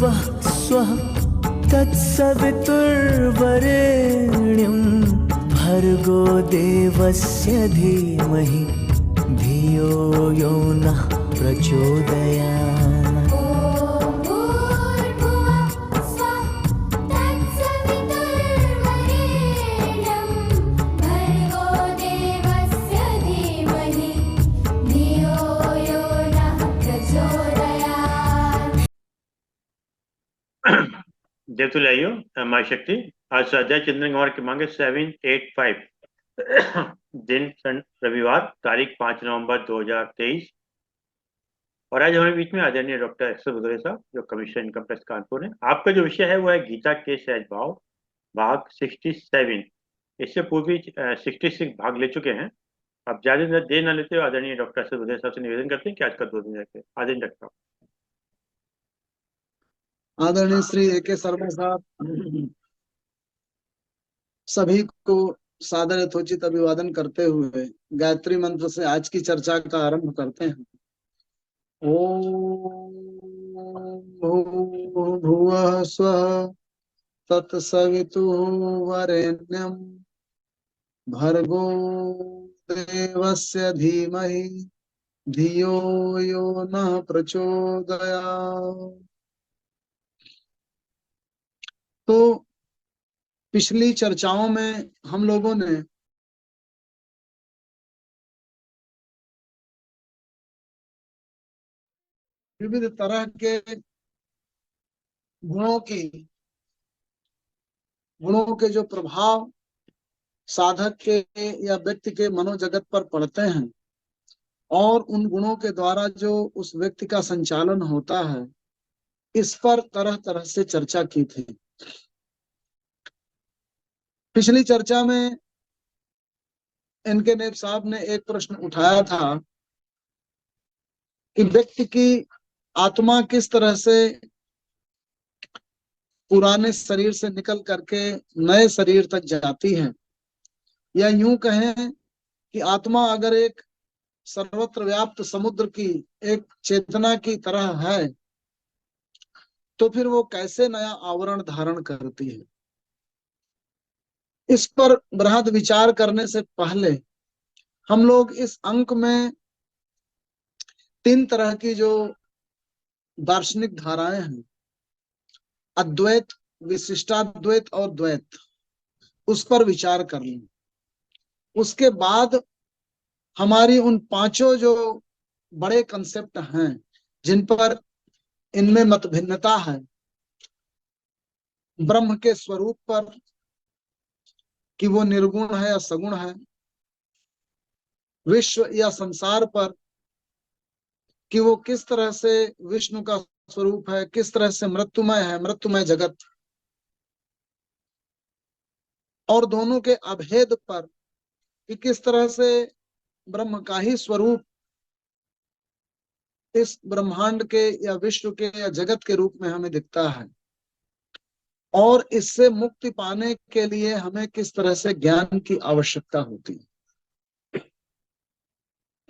भुवः स्वः तत्सवितुर्वरेण्यं भर्गो देवस्य धीमहि धियो यो नः प्रचोदयात्। देवतुल्यो माई शक्ति। आज स्वाध्याय चंद्रन कुमार की मांगे 785 दिन रविवार, तारीख 5 नवंबर 2023। और आज हमारे बीच में आदरणीय डॉक्टर एक्स बुधरे साहब, जो कमिश्नर इनकम टैक्स कानपुर है। आपका जो विषय है वो है गीता के सहज भाव, भाग 67। इससे पूर्व भी 66 भाग ले चुके हैं। अब ज्यादा देर न लेते हुए आदरणीय डॉक्टर एक्स बुधरे साहब से निवेदन करते हैं कि आज का 2 दिन रहते हैं। आदरणीय डॉक्टर। आदरणीय श्री ए.के. शर्मा साहब, सभी को सादर यथोचित अभिवादन करते हुए गायत्री मंत्र से आज की चर्चा का आरंभ करते हैं। ओम भुवः स्वः तत्सवितुर्वरेण्यं भर्गो देवस्य धीमहि धियो यो नः प्रचोदयात्। तो पिछली चर्चाओं में हम लोगों ने विविध तरह के गुणों के जो प्रभाव साधक के या व्यक्ति के मनोजगत पर पड़ते हैं और उन गुणों के द्वारा जो उस व्यक्ति का संचालन होता है, इस पर तरह तरह से चर्चा की थी। पिछली चर्चा में इनके नेब साहब ने एक प्रश्न उठाया था कि व्यक्ति की आत्मा किस तरह से पुराने शरीर से निकल करके नए शरीर तक जाती है, या यूं कहें कि आत्मा अगर एक सर्वत्र व्याप्त समुद्र की एक चेतना की तरह है तो फिर वो कैसे नया आवरण धारण करती है। इस पर बृहद विचार करने से पहले हम लोग इस अंक में 3 तरह की जो दार्शनिक धाराएं हैं, अद्वैत, विशिष्टाद्वैत और द्वैत, उस पर विचार कर लें। उसके बाद हमारी उन 5 जो बड़े कंसेप्ट हैं जिन पर इनमें मतभिन्नता है, ब्रह्म के स्वरूप पर कि वो निर्गुण है या सगुण है, विश्व या संसार पर कि वो किस तरह से विष्णु का स्वरूप है, किस तरह से मृत्युमय है, मृत्युमय जगत, और दोनों के अभेद पर कि किस तरह से ब्रह्म का ही स्वरूप इस ब्रह्मांड के या विश्व के या जगत के रूप में हमें दिखता है, और इससे मुक्ति पाने के लिए हमें किस तरह से ज्ञान की आवश्यकता होती है।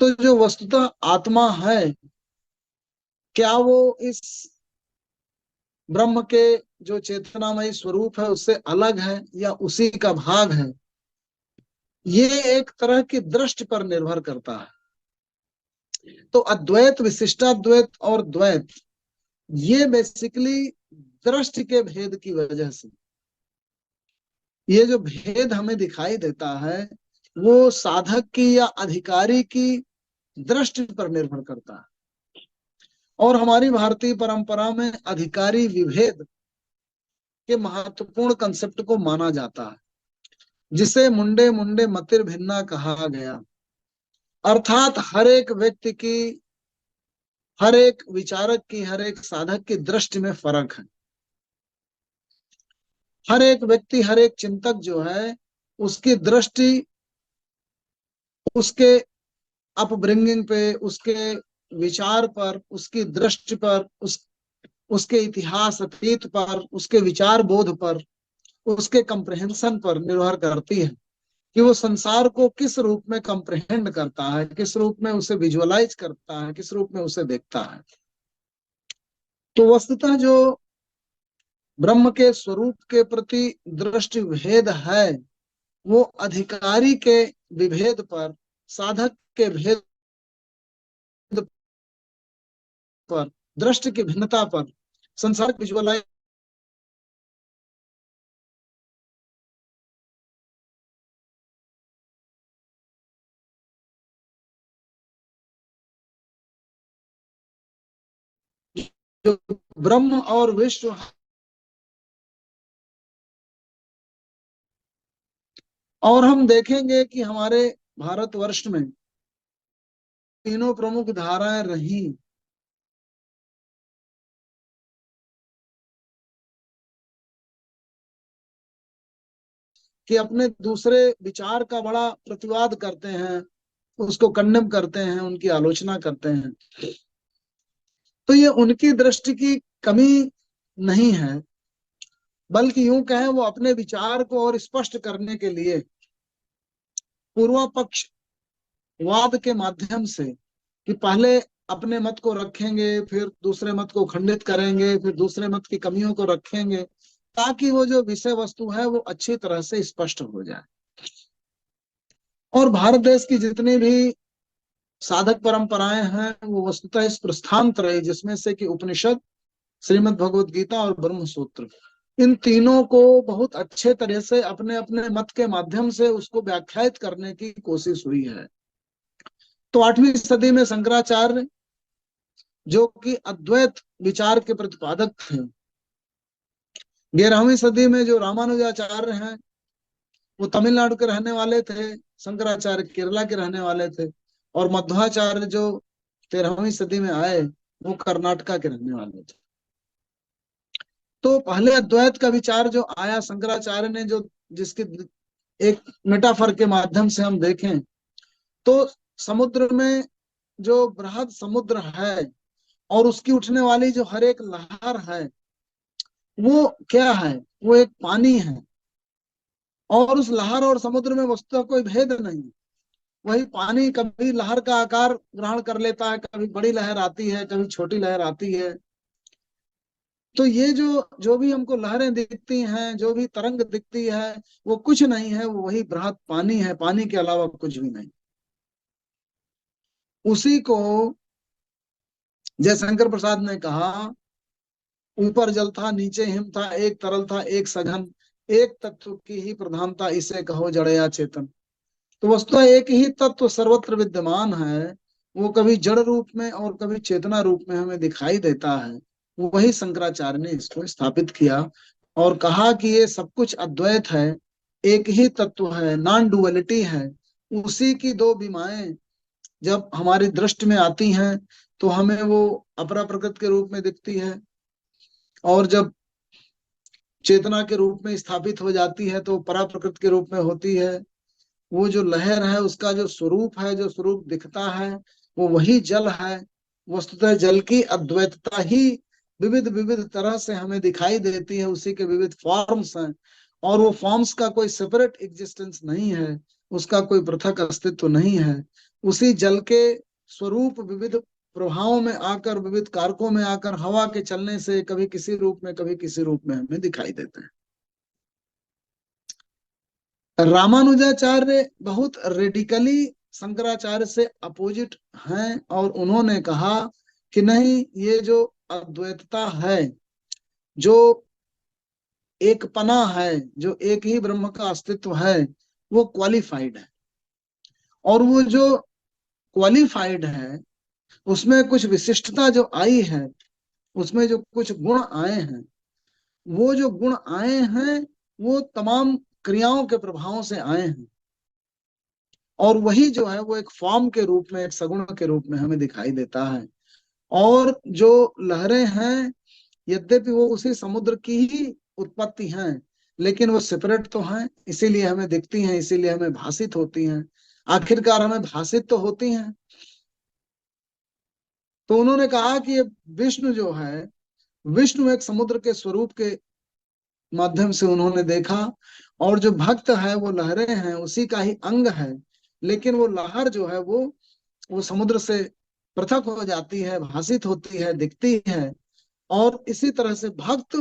तो जो वस्तुतः आत्मा है, क्या वो इस ब्रह्म के जो चेतनामय स्वरूप है उससे अलग है या उसी का भाग है, ये एक तरह की दृष्टि पर निर्भर करता है। तो अद्वैत, विशिष्टाद्वैत और द्वैत, ये बेसिकली दृष्टि के भेद की वजह से, ये जो भेद हमें दिखाई देता है वो साधक की या अधिकारी की दृष्टि पर निर्भर करता है। और हमारी भारतीय परंपरा में अधिकारी विभेद के महत्वपूर्ण कंसेप्ट को माना जाता है, जिसे मुंडे मुंडे मतिर भिन्ना कहा गया। अर्थात हर एक व्यक्ति की, हर एक विचारक की, हर एक साधक की दृष्टि में फर्क है। हर एक व्यक्ति, हर एक चिंतक जो है, उसकी दृष्टि उसके अपब्रिंगिंग पे, उसके विचार पर, उसकी दृष्टि पर, उसके इतिहास अतीत पर, उसके विचार बोध पर, उसके कंप्रहेंशन पर निर्भर करती है कि वो संसार को किस रूप में कंप्रहेंड करता है, किस रूप में उसे विजुअलाइज करता है, किस रूप में उसे देखता है। तो वस्तुतः जो ब्रह्म के स्वरूप के प्रति दृष्टि भेद है, वो अधिकारी के विभेद पर, साधक के भेद पर, दृष्टि की भिन्नता पर, संसार विजुअलाइज जो ब्रह्म और विश्व, और हम देखेंगे कि हमारे भारतवर्ष में तीनों प्रमुख धाराएं रही। कि अपने दूसरे विचार का बड़ा प्रतिवाद करते हैं, उसको कंडेम करते हैं, उनकी आलोचना करते हैं। तो ये उनकी दृष्टि की कमी नहीं है, बल्कि यूं कहें वो अपने विचार को और स्पष्ट करने के लिए पूर्व पक्ष वाद के माध्यम से, कि पहले अपने मत को रखेंगे, फिर दूसरे मत को खंडित करेंगे, फिर दूसरे मत की कमियों को रखेंगे, ताकि वो जो विषय वस्तु है वो अच्छी तरह से स्पष्ट हो जाए। और भारत देश की जितनी भी साधक परंपराएं हैं वो वस्तुतः इस प्रस्थान त्रय, जिसमें से कि उपनिषद, श्रीमद् भगवत गीता और ब्रह्म सूत्र, इन तीनों को बहुत अच्छे तरह से अपने अपने मत के माध्यम से उसको व्याख्यायित करने की कोशिश हुई है। तो 8वीं सदी में शंकराचार्य, जो कि अद्वैत विचार के प्रतिपादक थे, 11वीं सदी में जो रामानुजाचार्य हैं वो तमिलनाडु के रहने वाले थे, शंकराचार्य केरला के रहने वाले थे, और मध्वाचार्य जो 13वीं सदी में आए वो कर्नाटका के रहने वाले थे। तो पहले अद्वैत का विचार जो आया शंकराचार्य ने, जो जिसकी एक मेटाफर के माध्यम से हम देखें तो समुद्र में जो बृहद समुद्र है और उसकी उठने वाली जो हर एक लहर है वो क्या है, वो एक पानी है, और उस लहर और समुद्र में वस्तुतः कोई भेद नहीं। वही पानी कभी लहर का आकार ग्रहण कर लेता है, कभी बड़ी लहर आती है, कभी छोटी लहर आती है। तो ये जो जो भी हमको लहरें दिखती हैं, जो भी तरंग दिखती है, वो कुछ नहीं है, वो वही बृहद पानी है, पानी के अलावा कुछ भी नहीं। उसी को जयशंकर प्रसाद ने कहा, ऊपर जल था नीचे हिम था, एक तरल था एक सघन, एक तत्व की ही प्रधानता, इसे कहो जड़ या चेतन। तो वस्तु एक ही तत्व सर्वत्र विद्यमान है, वो कभी जड़ रूप में और कभी चेतना रूप में हमें दिखाई देता है। वही शंकराचार्य ने इसको स्थापित किया और कहा कि ये सब कुछ अद्वैत है, एक ही तत्व है, नॉन डुअलिटी है। उसी की दो बीमाएं जब हमारी दृष्टि में आती हैं तो हमें वो अपरा प्रकृति के रूप में दिखती है, और जब चेतना के रूप में स्थापित हो जाती है तो परा प्रकृति के रूप में होती है। वो जो लहर है उसका जो स्वरूप है, जो स्वरूप दिखता है, वो वही जल है। वस्तुतः जल की अद्वैतता ही विविध विविध तरह से हमें दिखाई देती है, उसी के विविध फॉर्म्स हैं, और वो फॉर्म्स का कोई सेपरेट एग्जिस्टेंस नहीं है, उसका कोई पृथक अस्तित्व नहीं है। उसी जल के स्वरूप विविध प्रभावों में आकर, विविध कारकों में आकर, हवा के चलने से कभी किसी रूप में कभी किसी रूप में हमें दिखाई देते हैं। रामानुजाचार्य बहुत रेडिकली शंकराचार्य से अपोजिट हैं, और उन्होंने कहा कि नहीं, ये जो अद्वैतता है, जो एक पना है, जो एक ही ब्रह्म का अस्तित्व है, वो क्वालिफाइड है। और वो जो क्वालिफाइड है उसमें कुछ विशिष्टता जो आई है, उसमें जो कुछ गुण आए हैं, वो जो गुण आए हैं वो तमाम क्रियाओं के प्रभावों से आए हैं, और वही जो है वो एक फॉर्म के रूप में, एक सगुण के रूप में हमें दिखाई देता है। और जो लहरें हैं, यद्यपि वो उसी समुद्र की ही उत्पत्ति हैं, लेकिन वो सेपरेट तो हैं, इसीलिए हमें दिखती हैं, इसीलिए हमें भाषित होती हैं, आखिरकार हमें भाषित तो होती हैं। तो उन्होंने कहा कि ये विष्णु जो है, विष्णु एक समुद्र के स्वरूप के माध्यम से उन्होंने देखा, और जो भक्त है वो लहरें हैं, उसी का ही अंग है, लेकिन वो लहर जो है वो समुद्र से पृथक हो जाती है, भाषित होती है, दिखती है। और इसी तरह से भक्त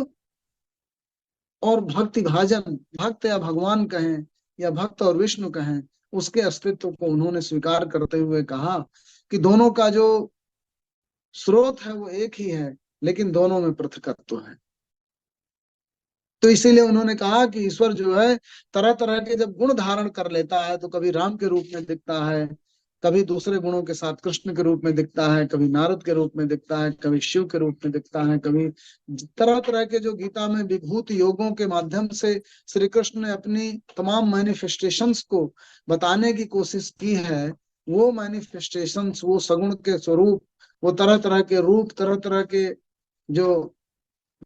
और भक्ति भाजन, भक्त या भगवान कहें या भक्त और विष्णु कहें, उसके अस्तित्व को उन्होंने स्वीकार करते हुए कहा कि दोनों का जो स्रोत है वो एक ही है, लेकिन दोनों में पृथकत्व है। तो इसीलिए उन्होंने कहा कि ईश्वर जो है तरह तरह के जब गुण धारण कर लेता है, तो कभी राम के रूप में दिखता है, कभी दूसरे गुणों के साथ कृष्ण के रूप में दिखता है, कभी नारद के रूप में दिखता है, कभी शिव के रूप में दिखता है, कभी तरह तरह के जो गीता में विभूति योगों के माध्यम से श्री कृष्ण ने अपनी तमाम मैनिफेस्टेशंस को बताने की कोशिश की है, वो मैनिफेस्टेशंस, वो सगुण के स्वरूप, वो तरह तरह के रूप, तरह तरह के जो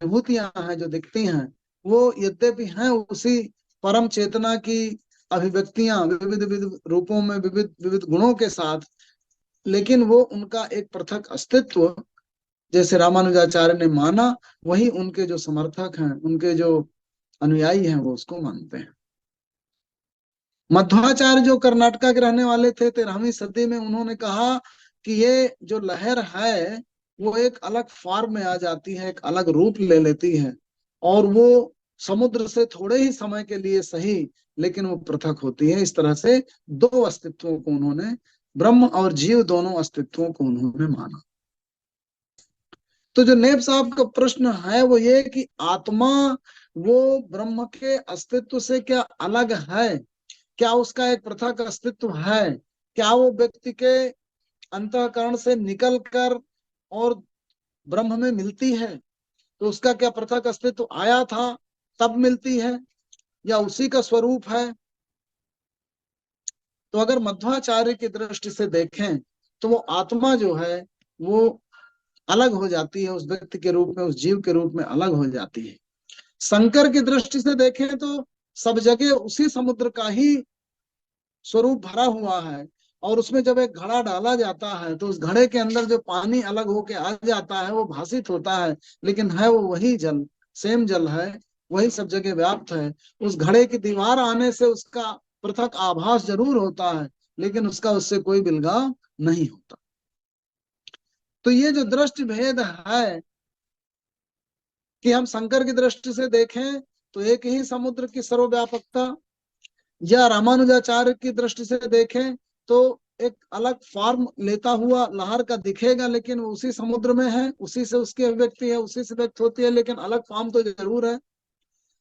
विभूतियां हैं जो दिखती हैं, वो यद्यपि हैं उसी परम चेतना की अभिव्यक्तियां विविध विविध रूपों में, विविध विविध गुणों के साथ, लेकिन वो उनका एक पृथक अस्तित्व जैसे रामानुजाचार्य ने माना, वही उनके जो समर्थक हैं, उनके जो अनुयायी हैं, वो उसको मानते हैं। मध्वाचार्य जो कर्नाटका के रहने वाले थे 13वीं सदी में, उन्होंने कहा कि ये जो लहर है वो एक अलग फॉर्म में आ जाती है, एक अलग रूप ले लेती है, और वो समुद्र से थोड़े ही समय के लिए सही, लेकिन वो पृथक होती है। इस तरह से दो अस्तित्वों को उन्होंने, ब्रह्म और जीव दोनों अस्तित्वों को उन्होंने माना। तो जो नेब साहब का प्रश्न है वो ये कि आत्मा वो ब्रह्म के अस्तित्व से क्या अलग है, क्या उसका एक पृथक अस्तित्व है, क्या वो व्यक्ति के अंतःकरण से निकल कर और ब्रह्म में मिलती है, तो उसका क्या पृथक अस्तित्व आया था तब मिलती है, या उसी का स्वरूप है? तो अगर मध्वाचार्य की दृष्टि से देखें तो वो आत्मा जो है वो अलग हो जाती है, उस व्यक्ति के रूप में, उस जीव के रूप में अलग हो जाती है। शंकर की दृष्टि से देखें तो सब जगह उसी समुद्र का ही स्वरूप भरा हुआ है, और उसमें जब एक घड़ा डाला जाता है तो उस घड़े के अंदर जो पानी अलग होके आ जाता है वो भासित होता है, लेकिन है वो वही जल, सेम जल है, वही सब जगह व्याप्त है। उस घड़े की दीवार आने से उसका पृथक आभास जरूर होता है, लेकिन उसका उससे कोई बिलगाव नहीं होता। तो ये जो दृष्टि भेद है कि हम शंकर की दृष्टि से देखें तो एक ही समुद्र की सर्वव्यापकता, या रामानुजाचार्य की दृष्टि से देखें तो एक अलग फॉर्म लेता हुआ लहर का दिखेगा, लेकिन वो उसी समुद्र में है, उसी से उसकी अभिव्यक्ति है, उसी से व्यक्त होती है, लेकिन अलग फॉर्म तो जरूर है।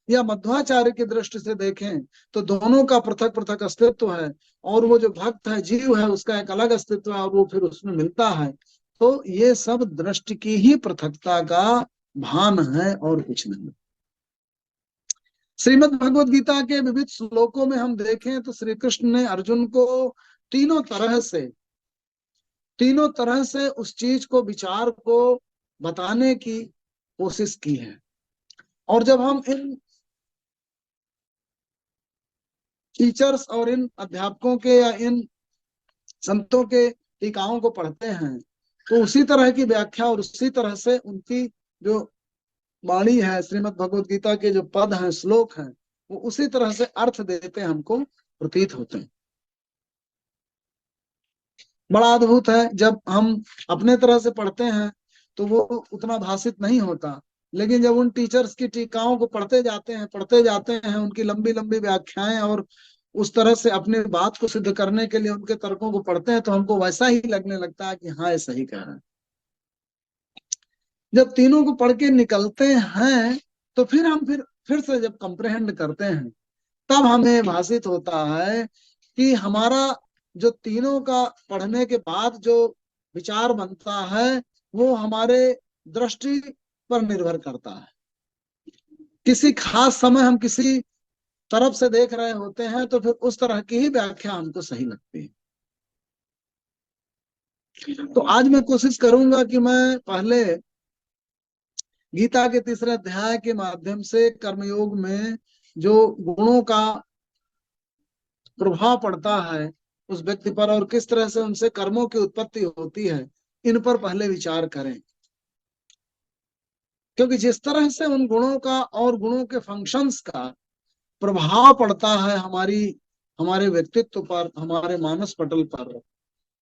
या मध्वाचार्य की दृष्टि से देखें तो दोनों का पृथक पृथक अस्तित्व है, और वो जो भक्त है, जीव है, उसका एक अलग अस्तित्व है, और वो फिर उसमें मिलता है। तो ये सब दृष्टि की ही पृथकता का भान है और कुछ नहीं। श्रीमद् भगवद गीता के विविध श्लोकों में हम देखें तो श्री कृष्ण ने अर्जुन को तीनों तरह से उस चीज को, विचार को बताने की कोशिश की है। और जब हम इन टीचर्स और इन अध्यापकों के या इन संतों के टीकाओं को पढ़ते हैं तो उसी तरह की व्याख्या और उसी तरह से उनकी जो वाणी है, श्रीमद् भगवद गीता के जो पद हैं, श्लोक हैं, वो उसी तरह से अर्थ देते हमको प्रतीत होते हैं। बड़ा अद्भुत है, जब हम अपने तरह से पढ़ते हैं तो वो उतना भाषित नहीं होता, लेकिन जब उन टीचर्स की टीकाओं को पढ़ते जाते हैं उनकी लंबी लंबी व्याख्याएं, और उस तरह से अपनी बात को सिद्ध करने के लिए उनके तर्कों को पढ़ते हैं, तो हमको वैसा ही लगने लगता है कि हाँ, ये सही कह रहे हैं। जब तीनों को पढ़ के निकलते हैं तो फिर हम फिर से जब कंप्रहेंड करते हैं, तब हमें भाषित होता है कि हमारा जो तीनों का पढ़ने के बाद जो विचार बनता है वो हमारे दृष्टि पर निर्भर करता है। किसी खास समय हम किसी तरफ से देख रहे होते हैं तो फिर उस तरह की ही व्याख्या हमको सही लगती है। तो आज मैं कोशिश करूंगा कि मैं पहले गीता के तीसरे अध्याय के माध्यम से कर्मयोग में जो गुणों का प्रभाव पड़ता है उस व्यक्ति पर और किस तरह से उनसे कर्मों की उत्पत्ति होती है, इन पर पहले विचार करें। क्योंकि जिस तरह से उन गुणों का और गुणों के फंक्शंस का प्रभाव पड़ता है हमारे व्यक्तित्व पर, हमारे मानस पटल पर,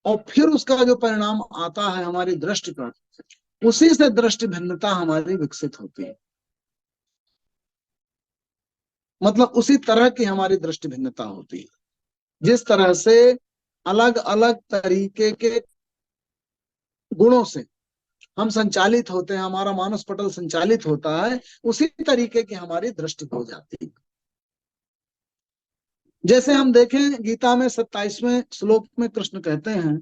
और फिर उसका जो परिणाम आता है हमारी दृष्टि पर, उसी से दृष्टि भिन्नता हमारी विकसित होती है। मतलब उसी तरह की हमारी दृष्टि भिन्नता होती है। जिस तरह से अलग अलग तरीके के गुणों से हम संचालित होते हैं, हमारा मानस पटल संचालित होता है, उसी तरीके की हमारी दृष्टि हो जाती है। जैसे हम देखें गीता में 27वें श्लोक में कृष्ण कहते हैं,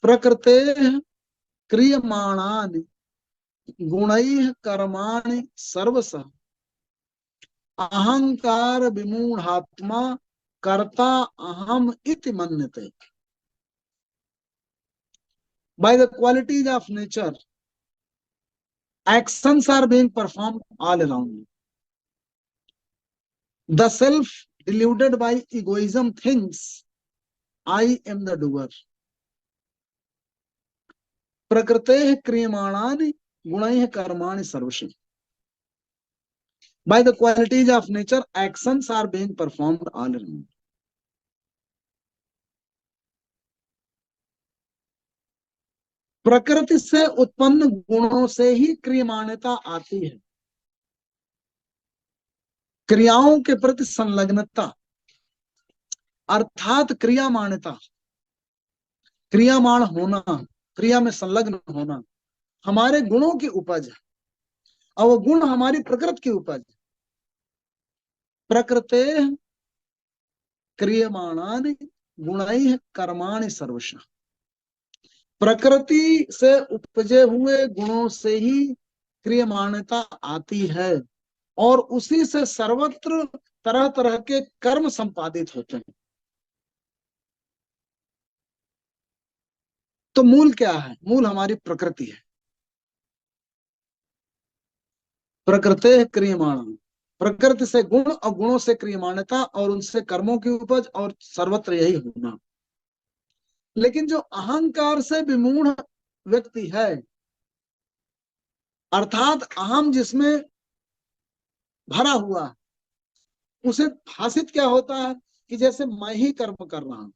प्रकृते क्रियमाणानि गुणैः कर्माणि सर्वशः अहंकार विमूढ़ात्मा कर्ता अहम इति मन्यते। By the qualities of nature, actions are being performed all around. The self deluded by egoism thinks, I am the doer. प्रकृतेः क्रियमाणानि गुणैः कर्माणि सर्वशः. By the qualities of nature, actions are being performed all around. प्रकृति से उत्पन्न गुणों से ही क्रियमाणता आती है। क्रियाओं के प्रति संलग्नता अर्थात क्रियामाणता, क्रियामाण होना, क्रिया में संलग्न होना हमारे गुणों की उपज है, और वो गुण हमारी प्रकृति की उपज है। प्रकृते क्रियमाणानि गुणैः कर्माणि सर्वशः। प्रकृति से उपजे हुए गुणों से ही क्रियमाणता आती है, और उसी से सर्वत्र तरह तरह के कर्म संपादित होते हैं। तो मूल क्या है? मूल हमारी प्रकृति है। प्रकृते क्रियमाण, प्रकृति से गुण और गुणों से क्रियमाणता और उनसे कर्मों की उपज, और सर्वत्र यही होना। लेकिन जो अहंकार से विमूढ़ व्यक्ति है, अर्थात अहम जिसमें भरा हुआ, उसे भाषित क्या होता है कि जैसे मैं ही कर्म कर रहा हूं।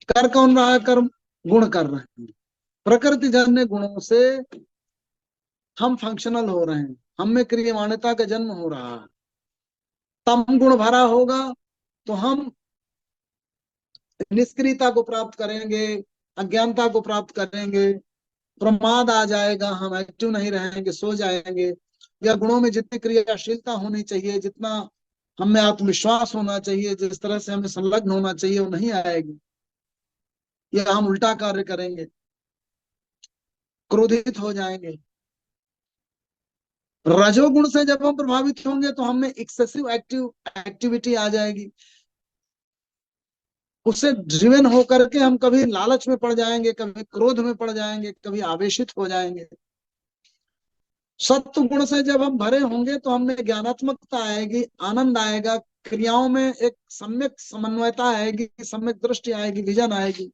कर कौन रहा है? कर्म गुण कर रहे हैं। प्रकृति जन्य गुणों से हम फंक्शनल हो रहे हैं, हम में क्रियमाणता का जन्म हो रहा है। तम गुण भरा होगा तो हम निष्क्रियता को प्राप्त करेंगे, अज्ञानता को प्राप्त करेंगे, प्रमाद आ जाएगा, हम एक्टिव नहीं रहेंगे, सो जाएंगे। या गुणों में जितनी क्रियाशीलता होनी चाहिए, जितना हमें आत्मविश्वास होना चाहिए, जिस तरह से हमें संलग्न होना चाहिए, वो नहीं आएगी, या हम उल्टा कार्य करेंगे, क्रोधित हो जाएंगे। रजोगुण से जब हम प्रभावित होंगे तो हमें एक्सेसिव एक्टिविटी आ जाएगी। उससे ड्रिवन होकर के हम कभी लालच में पड़ जाएंगे, कभी क्रोध में पड़ जाएंगे, कभी आवेशित हो जाएंगे। सत्व गुण से जब हम भरे होंगे तो हमें ज्ञानात्मकता आएगी, आनंद आएगा, क्रियाओं में एक सम्यक समन्वयता आएगी, सम्यक दृष्टि आएगी, विजन आएगी।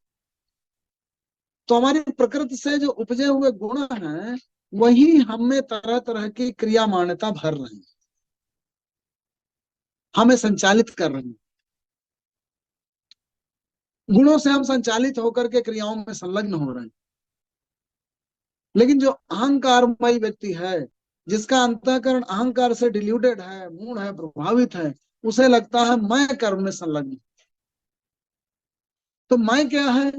तो हमारी प्रकृति से जो उपजे हुए गुण हैं, वही हमें तरह तरह की क्रिया मान्यता भर रहे हैं, हमें संचालित कर रहे हैं। गुणों से हम संचालित होकर के क्रियाओं में संलग्न हो रहे हैं। लेकिन जो अहंकारमय व्यक्ति है, जिसका अंतःकरण अहंकार से डिल्यूटेड है, मूढ़ है, प्रभावित है, उसे लगता है मैं कर्म में संलग्न। तो मैं क्या है?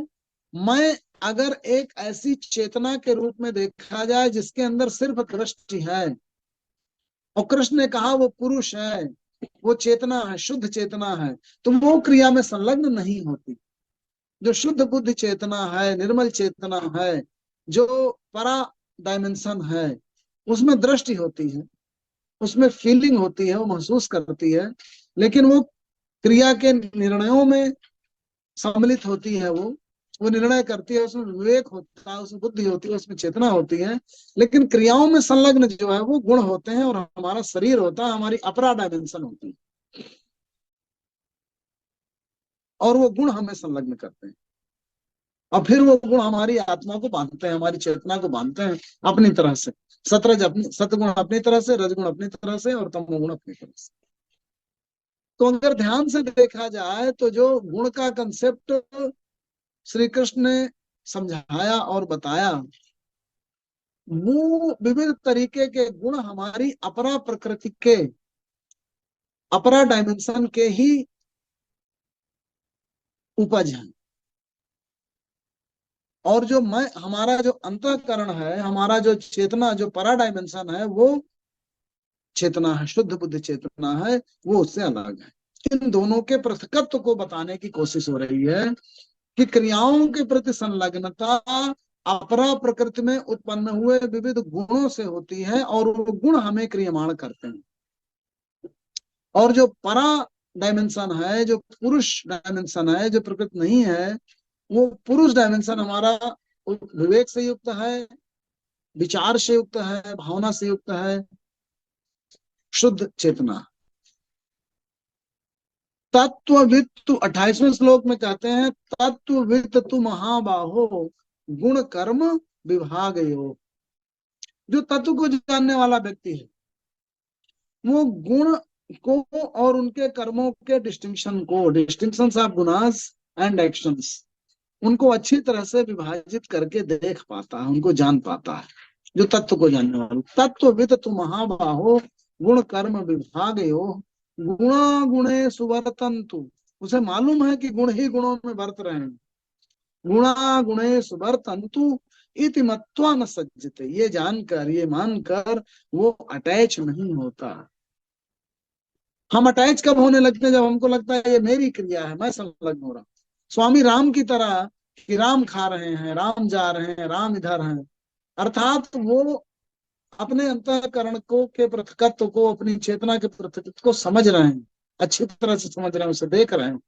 मैं अगर एक ऐसी चेतना के रूप में देखा जाए जिसके अंदर सिर्फ दृष्टि है, और कृष्ण ने कहा वो पुरुष है, वो चेतना है, शुद्ध चेतना है, तो वो क्रिया में संलग्न नहीं होती। जो शुद्ध बुद्धि चेतना है, निर्मल चेतना है, जो परा डायमेंशन है, उसमें दृष्टि होती है, उसमें फीलिंग होती है, वो महसूस करती है, लेकिन वो क्रिया के निर्णयों में सम्मिलित होती है। वो निर्णय करती है, उसमें विवेक होता है, उसमें बुद्धि होती है, उसमें चेतना होती है। लेकिन क्रियाओं में संलग्न जो है वो गुण होते हैं, और हमारा शरीर होता है, हमारी अपरा डायमेंशन होती है, और वो गुण हमें संलग्न करते हैं। और फिर वो गुण हमारी आत्मा को बांधते हैं, हमारी चेतना को बांधते हैं अपनी तरह से। सतगुण अपनी तरह से, रजगुण अपनी तरह से, और तमोगुण अपनी तरह से। तो अगर ध्यान से देखा जाए तो जो गुण का कंसेप्ट श्री कृष्ण ने समझाया और बताया, वो विविध तरीके के गुण हमारी अपरा प्रकृति के अपरा डायमेंशन के ही उपज है। और जो मैं, हमारा जो अंतःकरण है, हमारा जो चेतना, जो परा डायमेंशन है, वो चेतना है, शुद्ध बुद्ध चेतना है, वो उससे अलग है। इन दोनों के पृथकत्व को बताने की कोशिश हो रही है कि क्रियाओं के प्रति संलग्नता अपरा प्रकृति में उत्पन्न हुए विविध गुणों से होती है, और वो गुण हमें क्रियमाण करते हैं। और जो परा डायमेंशन है, जो पुरुष डायमेंशन है, जो प्रकृति नहीं है, वो पुरुष डायमेंशन हमारा विवेक से युक्त है, विचार से युक्त है, भावना से युक्त है, शुद्ध चेतना। तत्ववित्तु 28वें श्लोक में कहते हैं, तत्ववित्त तु महाबाहो गुण कर्म विभाग योग। जो तत्व को जानने वाला व्यक्ति है, वो गुण को और उनके कर्मों के डिस्टिंक्शन ऑफ गुनास एंड एक्शंस, उनको अच्छी तरह से विभाजित करके देख पाता है, उनको जान पाता है। जो तत्व को जानने वाला, तत्वविद तु महाबाहो गुण कर्म विभाग योग गुणा गुणे सुवर्तन्तु। उसे मालूम है कि गुण ही गुणों में बरत रहे हैं। गुणा गुणे सुवर्तन्तु इति मत्वा न सज्जते, ये जानकर, ये मानकर वो अटैच नहीं होता। हम अटैच कब होने लगते हैं? जब हमको लगता है ये मेरी क्रिया है, मैं संलग्न हो रहा हूं। स्वामी राम की तरह कि राम खा रहे हैं, राम जा रहे हैं, राम इधर हैं, अर्थात वो अपने अंतःकरण को के पृथकत्व को, अपनी चेतना के पृथकत्व को समझ रहे हैं, अच्छी तरह से समझ रहे हैं, उसे देख रहे हैं।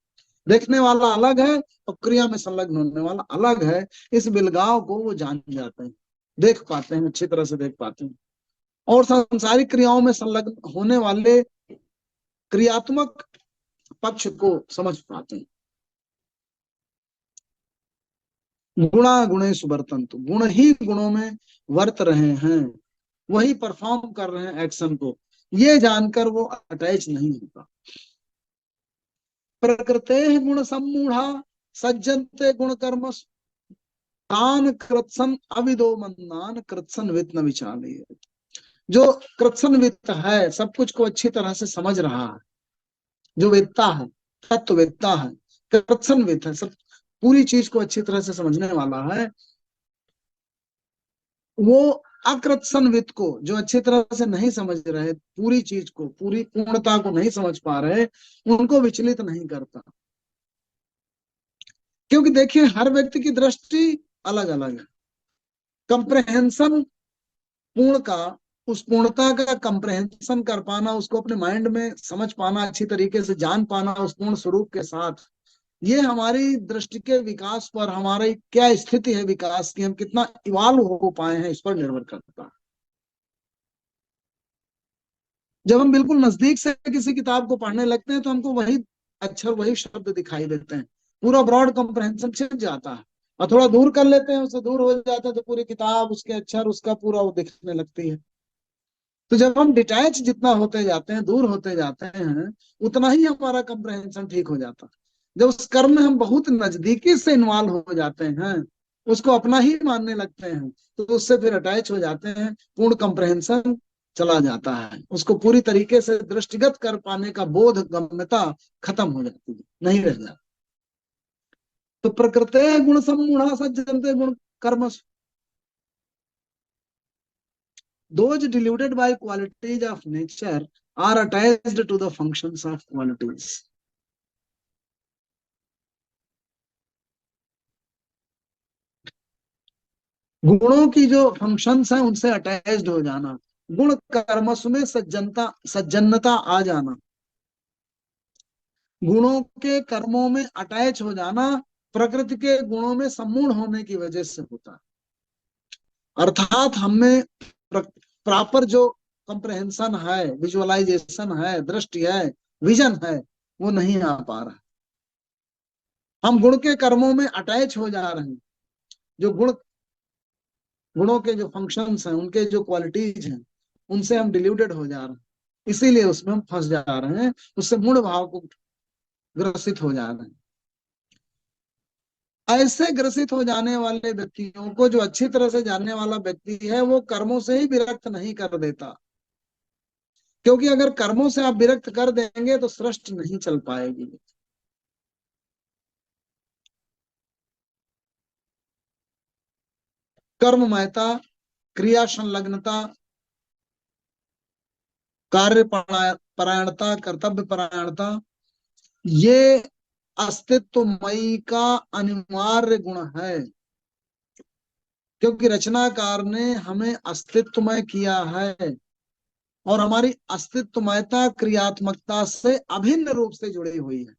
देखने वाला अलग है और क्रिया में संलग्न होने वाला अलग है। इस बिलगाव को वो जान जाते हैं, देख पाते हैं, अच्छी तरह से देख पाते हैं, और सांसारिक क्रियाओं में संलग्न होने वाले क्रियात्मक पक्ष को समझ पाते हैं। गुणा गुणे सुवर्तन्तु, गुण ही गुणों में वर्त रहे हैं, वही परफॉर्म कर रहे हैं एक्शन को, ये जानकर वो अटैच नहीं होता। प्रकृते गुण सम्मूढ़ा सज्जन्ते गुण कर्म तान कृत्सन अविदो मंदान कृत्सन वित्त न विचाले। जो कृत्सन वित्त है, सब कुछ को अच्छी तरह से समझ रहा है, जो वेत्ता है, तत्ववेत्ता है, कृत्सन वित्त है, सब पूरी चीज को अच्छी तरह से समझने वाला है, वो अकृत्सनवित को, जो अच्छी तरह से नहीं समझ रहे, पूरी चीज को, पूरी पूर्णता को नहीं समझ पा रहे, उनको विचलित नहीं करता। क्योंकि देखिए, हर व्यक्ति की दृष्टि अलग अलग है। कंप्रेहेंशन पूर्ण का, उस पूर्णता का कंप्रेहेंशन कर पाना, उसको अपने माइंड में समझ पाना, अच्छी तरीके से जान पाना उस पूर्ण स्वरूप के साथ, ये हमारी दृष्टि के विकास पर, हमारी क्या स्थिति है विकास की, हम कितना इवाल्व हो पाए हैं, इस पर निर्भर करता है। जब हम बिल्कुल नजदीक से किसी किताब को पढ़ने लगते हैं तो हमको वही अक्षर, वही शब्द दिखाई देते हैं, पूरा ब्रॉड कंप्रहेंशन छिप जाता है। और थोड़ा दूर कर लेते हैं, उससे दूर हो जाता है तो पूरी किताब, उसके अक्षर, उसका पूरा वो दिखने लगती है। तो जब हम डिटैच जितना होते जाते हैं, दूर होते जाते हैं, उतना ही हमारा कंप्रहेंशन ठीक हो जाता है। जब उस कर्म में हम बहुत नजदीकी से इन्वॉल्व हो जाते हैं, उसको अपना ही मानने लगते हैं, तो उससे फिर अटैच हो जाते हैं, पूर्ण कंप्रहेंशन चला जाता है, उसको पूरी तरीके से दृष्टिगत कर पाने का बोध गम्यता खत्म हो जाती है, नहीं रह जाती। तो प्रकृते गुण सम्मूढ़ा सज्जन्ते गुण कर्मसु, those deluded by qualities of nature are attached to the functions of qualities. गुणों की जो फंक्शंस हैं उनसे अटैच्ड हो जाना, गुण कर्मसु में सज्जनता आ जाना, गुणों के कर्मों में अटैच हो जाना प्रकृति के गुणों में सम्मूढ़ होने की वजह से होता है। अर्थात हमें प्रॉपर जो कंप्रहेंशन है, विजुअलाइजेशन है, दृष्टि है, विजन है, वो नहीं आ पा रहा। हम गुण के कर्मों में अटैच हो जा रहे हैं, जो गुणों के जो फंक्शंस हैं, उनके जो क्वालिटीज हैं, उनसे हम डिल्यूटेड हो जा रहे हैं, इसीलिए उसमें हम फंस जा रहे हैं, उससे मूढ़ भाव को ग्रसित हो जा रहे हैं। ऐसे ग्रसित हो जाने वाले व्यक्तियों को, जो अच्छी तरह से जानने वाला व्यक्ति है, वो कर्मों से ही विरक्त नहीं कर देता, क्योंकि अगर कर्मों से आप विरक्त कर देंगे तो सृष्टि नहीं चल पाएगी। कर्ममयता, क्रिया संलग्नता, कार्य परायणता, कर्तव्य परायणता, ये अस्तित्वमयी का अनिवार्य गुण है। क्योंकि रचनाकार ने हमें अस्तित्वमय किया है और हमारी अस्तित्वमयता क्रियात्मकता से अभिन्न रूप से जुड़ी हुई है।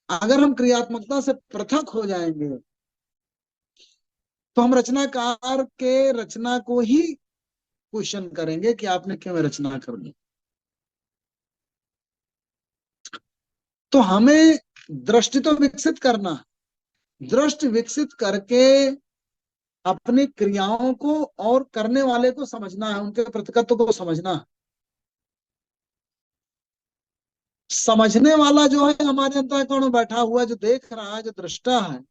अगर हम क्रियात्मकता से पृथक हो जाएंगे तो हम रचनाकार के रचना को ही क्वेश्चन करेंगे कि आपने क्यों रचना कर दी। तो हमें दृष्टि तो विकसित करना है, दृष्टि विकसित करके अपनी क्रियाओं को और करने वाले को समझना है, उनके प्रतिकत्व को समझना है। समझने वाला जो है हमारे अंतःकरण में बैठा हुआ, जो देख रहा है, जो दृष्टा है,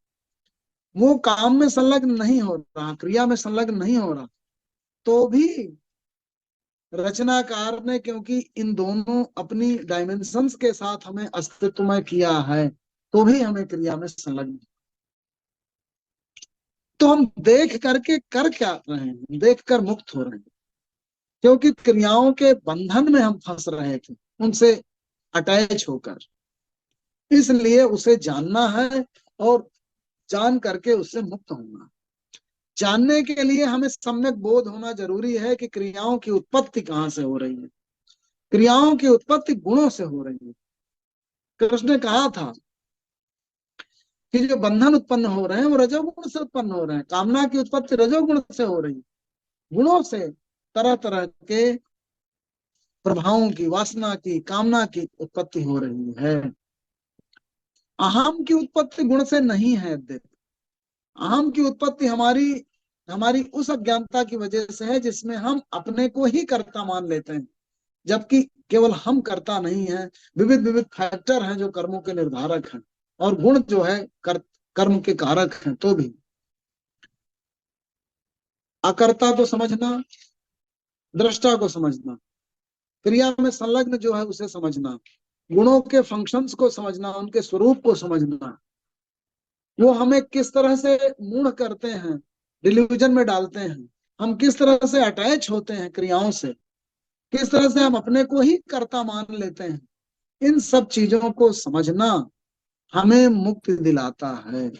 वो काम में संलग्न नहीं हो रहा, क्रिया में संलग्न नहीं हो रहा, तो भी रचनाकार ने, क्योंकि इन दोनों अपनी डायमेंशंस के साथ हमें अस्तित्वमय किया है, तो भी हमें क्रिया में संलग्न। तो हम देख करके कर क्या रहे हैं? देख कर मुक्त हो रहे हैं, क्योंकि क्रियाओं के बंधन में हम फंस रहे थे, उनसे अटैच होकर। इसलिए उसे जानना है और जान करके उससे मुक्त होना। जानने के लिए हमें सम्यक बोध होना जरूरी है कि क्रियाओं की उत्पत्ति कहाँ से हो रही है। क्रियाओं की उत्पत्ति गुणों से हो रही है। कृष्ण ने कहा था कि जो बंधन उत्पन्न हो रहे हैं वो रजोगुण से उत्पन्न हो रहे हैं। कामना की उत्पत्ति रजोगुण से हो रही है। गुणों से तरह तरह के प्रभावों की, वासना की, कामना की उत्पत्ति हो रही है। अहम की उत्पत्ति गुण से नहीं है। अहम की उत्पत्ति हमारी हमारी उस अज्ञानता की वजह से है जिसमें हम अपने को ही कर्ता मान लेते हैं, जबकि केवल हम कर्ता नहीं है। विविध विविध फैक्टर हैं जो कर्मों के निर्धारक हैं, और गुण जो है कर्म के कारक हैं। तो भी अकर्ता को समझना, दृष्टा को समझना, क्रिया में संलग्न जो है उसे समझना, गुणों के फंक्शंस को समझना, उनके स्वरूप को समझना, वो हमें किस तरह से मूढ़ करते हैं, डिल्यूजन में डालते हैं, हम किस तरह से अटैच होते हैं क्रियाओं से, किस तरह से हम अपने को ही कर्ता मान लेते हैं, इन सब चीजों को समझना हमें मुक्ति दिलाता है।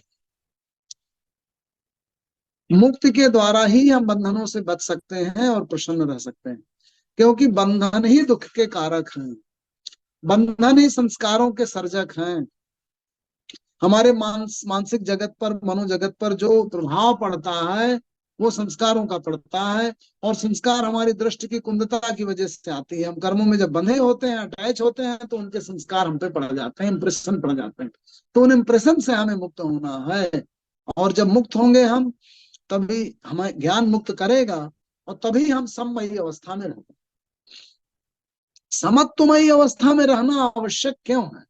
मुक्ति के द्वारा ही हम बंधनों से बच सकते हैं और प्रसन्न रह सकते हैं, क्योंकि बंधन ही दुख के कारक हैं, बंधन ही संस्कारों के सर्जक हैं। हमारे मानसिक जगत पर, मनोजगत पर जो प्रभाव पड़ता है वो संस्कारों का पड़ता है, और संस्कार हमारी दृष्टि की कुंदता की वजह से आती है। हम कर्मों में जब बंधे होते हैं, अटैच होते हैं, तो उनके संस्कार हम पे पड़ जाते हैं, इंप्रेशन पड़ जाते हैं। तो उन इंप्रेशन से हमें मुक्त होना है, और जब मुक्त होंगे हम, तभी हमें ज्ञान मुक्त करेगा, और तभी हम सममयी अवस्था में रहेंगे। समत्वमयी अवस्था में रहना आवश्यक क्यों है?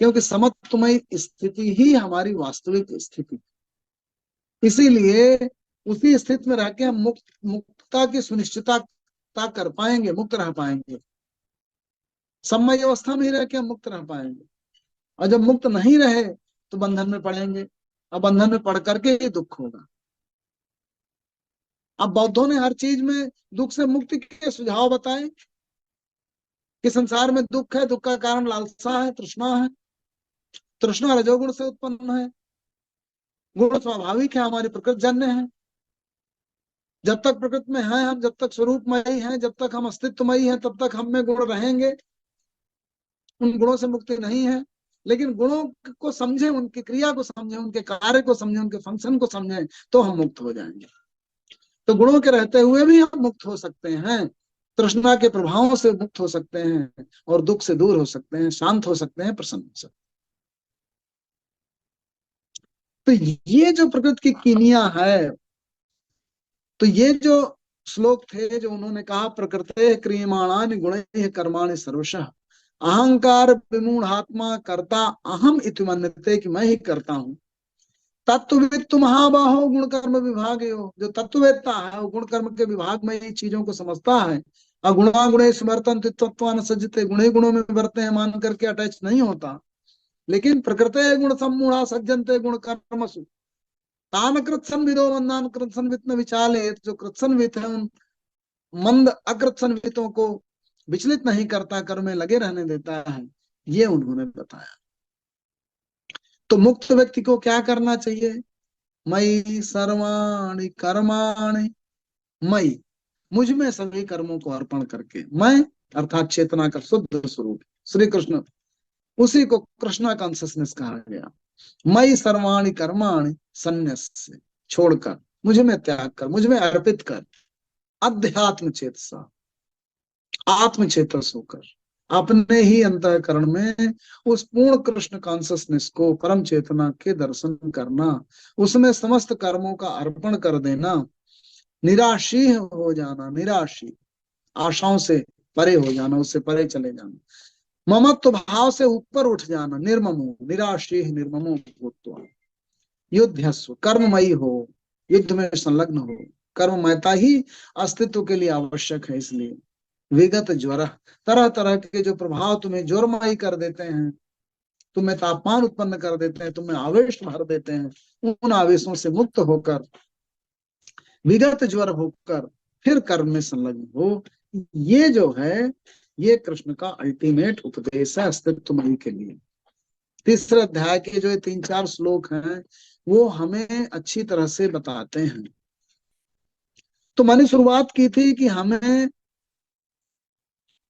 क्योंकि समत्वमयी स्थिति ही हमारी वास्तविक स्थिति। इसीलिए उसी स्थिति में रह के हम मुक्तता की सुनिश्चितता कर पाएंगे, मुक्त रह पाएंगे। सममयी अवस्था में ही रह के हम मुक्त रह पाएंगे, और जब मुक्त नहीं रहे तो बंधन में पड़ेंगे, और बंधन में पड़ करके ही दुख होगा। अब बौद्धों ने हर चीज में दुख से मुक्ति के सुझाव बताए कि संसार में दुख है, दुख का कारण लालसा है, तृष्णा है। तृष्णा रजोगुण से उत्पन्न है, गुण स्वाभाविक है, हमारी प्रकृति जन्य है। जब तक प्रकृति में है हम, जब तक स्वरूपमयी हैं, जब तक हम अस्तित्वमयी हैं, तब तक हम में गुण रहेंगे। उन गुणों से मुक्ति नहीं है। लेकिन गुणों को समझे, उनकी क्रिया को समझे, उनके कार्य को समझे, उनके फंक्शन को समझे, तो हम मुक्त हो जाएंगे। तो गुणों के रहते हुए भी हम मुक्त हो सकते हैं, तृष्णा के प्रभावों से मुक्त हो सकते हैं, और दुख से दूर हो सकते हैं, शांत हो सकते हैं, प्रसन्न हो सकते हैं। तो ये जो प्रकृति की कीमिया है, तो ये जो श्लोक थे जो उन्होंने कहा, प्रकृते क्रियमाणानि गुणैः कर्माणि सर्वशः अहंकार विमूढ़ात्मा कर्ता अहम इति मन्यते, कि मैं ही करता हूं। तत्ववेत्तु महाबाहो गुण कर्म विभाग हो, जो तत्ववेत्ता है वो गुण कर्म के विभाग में ही चीजों को समझता है, अगुणागुणे स्मर्तन तत्वान सज्जते, गुणे गुणों में बरते हैं मान करके अटैच नहीं होता। लेकिन प्रकृते गुण सम्मूढ़ा सज्जनते गुण कर्मसु तान कृत्सन्विदो मंदान कृत्सन्वित न विचाले, जो कृत्सन्वित है उन मंद अकृत्सन्वितों को विचलित नहीं करता, कर्म में लगे रहने देता है, ये उन्होंने बताया। तो मुक्त व्यक्ति को क्या करना चाहिए? मई सर्वाणि कर्माणि मई, मुझ में सभी कर्मों को अर्पण करके, मैं अर्थात चेतना का शुद्ध स्वरूप श्री कृष्ण, उसी को कृष्णा कॉन्सियसनेस कहा गया। मई सर्वाणि कर्माणि संन्यस्य, छोड़कर, मुझ में त्याग कर, मुझ में अर्पित कर, अध्यात्म चेतसा, आत्म चेतस होकर अपने ही अंतःकरण में उस पूर्ण कृष्ण कॉन्सियसनेस को, परम चेतना के दर्शन करना, उसमें समस्त कर्मों का अर्पण कर देना, निराशी हो जाना, निराशी, आशाओं से परे हो जाना, उससे परे चले जाना, ममत्व भाव से ऊपर उठ जाना, निर्ममो निराशी निर्ममो भूत्वा युद्धस्व, कर्ममयी हो, युद्ध में संलग्न हो, कर्ममयता ही अस्तित्व के लिए आवश्यक है। इसलिए विगत ज्वर, तरह तरह के जो प्रभाव तुम्हें ज्वरमयी कर देते हैं, तुम्हें तापमान उत्पन्न कर देते हैं, तुम्हें आवेश भर देते हैं, उन आवेशों से मुक्त होकर, विगत ज्वर होकर फिर कर्म में संलग्न हो, ये जो है ये कृष्ण का अल्टीमेट उपदेश है अस्तित्वमयी के लिए। तीसरे अध्याय के जो 3-4 श्लोक हैं वो हमें अच्छी तरह से बताते हैं। तो मैंने शुरुआत की थी कि हमें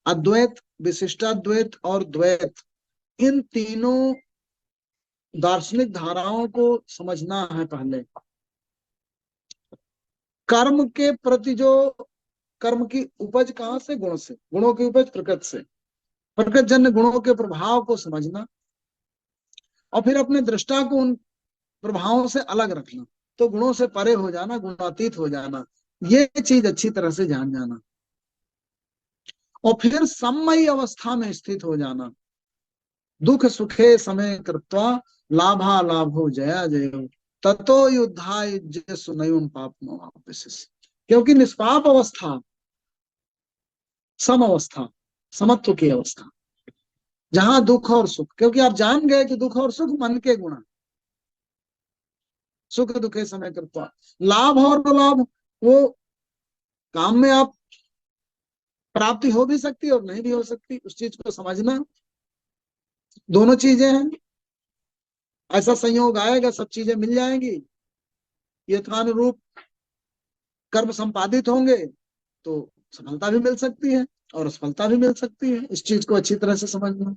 अद्वैत, विशिष्टाद्वैत और द्वैत, इन तीनों दार्शनिक धाराओं को समझना है। पहले कर्म के प्रति जो, कर्म की उपज कहां से? गुण से, गुणों की उपज प्रकृति से, प्रकृति जन्य गुणों के प्रभाव को समझना और फिर अपने दृष्टा को उन प्रभावों से अलग रखना, तो गुणों से परे हो जाना, गुणातीत हो जाना, ये चीज अच्छी तरह से जान जाना, और फिर सम्मयी अवस्था में स्थित हो जाना, दुख सुखे समय कृत्वा लाभा लाभो जया जयो ततो युद्धा युज्यसु नैवं पापमवाप्स्यसि, क्योंकि निष्पाप अवस्था, सम अवस्था, समत्व की अवस्था, जहां दुख और सुख, क्योंकि आप जान गए कि दुख और सुख मन के गुण, सुख दुखे समय कृत्वा, लाभ और लाभ वो काम में आप प्राप्ति हो भी सकती है और नहीं भी हो सकती, उस चीज को समझना, दोनों चीजें हैं। ऐसा संयोग आएगा सब चीजें मिल जाएंगी, यथानुरूप कर्म संपादित होंगे तो सफलता भी मिल सकती है और असफलता भी मिल सकती है। इस चीज को अच्छी तरह से समझना,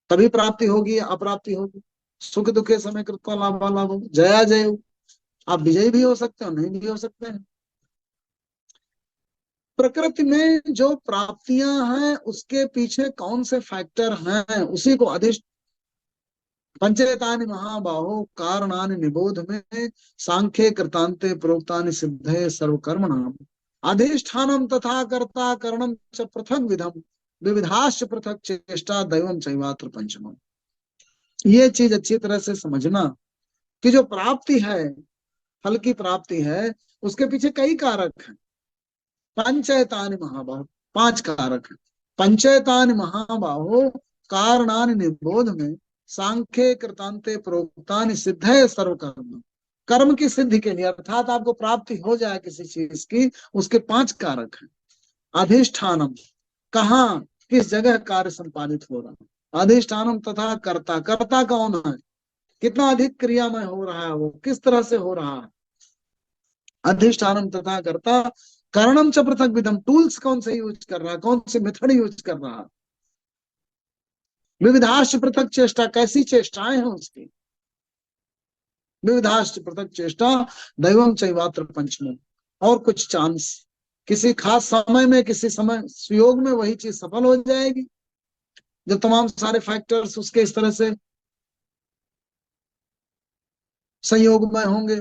तभी प्राप्ति होगी या अप्राप्ति होगी। सुख दुखे समय कृत्वा लाभा लाभ जया जय, आप विजयी भी हो सकते हो, नहीं भी हो सकते हैं। प्रकृति में जो प्राप्तियां हैं उसके पीछे कौन से फैक्टर हैं, उसी को अधिष्ठ, पंचेतानि महाबाहो कारणानि निबोध में सांख्ये कृतांते प्रोक्तानि सिद्धे सर्वकर्मणाम अधिष्ठानम तथा कर्ता करणम च पृथक विधम विविधाश्च पृथक चेष्टा दैवम चैवात्र पंचमम। ये चीज अच्छी तरह से समझना कि जो प्राप्ति है, फल की प्राप्ति है, उसके पीछे कई कारक हैं। पंचेतानि महाबाहो, 5 कारक हैं। पंचेतानि महाबाहो कारणानि निबोध में सांख्ये कृतांते प्रोक्तानि सिद्धे सर्वकर्म, कर्म की सिद्धि के लिए, अर्थात आपको प्राप्ति हो जाए किसी चीज की, उसके 5 कारक हैं। अधिष्ठानम, कहाँ किस जगह कार्य संपादित हो रहा है, अधिष्ठानम तथा कर्ता, कर्ता कौन है, कितना अधिक क्रियामय हो रहा है, वो किस तरह से हो रहा है, अधिष्ठानम तथा कर्ता कारणम च पृथक विधम, टूल्स कौन से यूज कर रहा है, कौन से मेथड यूज कर रहा है, विविधाश्च पृथक चेष्टा, कैसी चेष्टाएं हैं उसकी, विविधाश्च पृथक चेष्टा दैवम चैवात्र पंचमम, और कुछ चांस, किसी खास समय में, किसी समय सुयोग में वही चीज सफल हो जाएगी, जब तमाम सारे फैक्टर्स उसके इस तरह से संयोग में होंगे,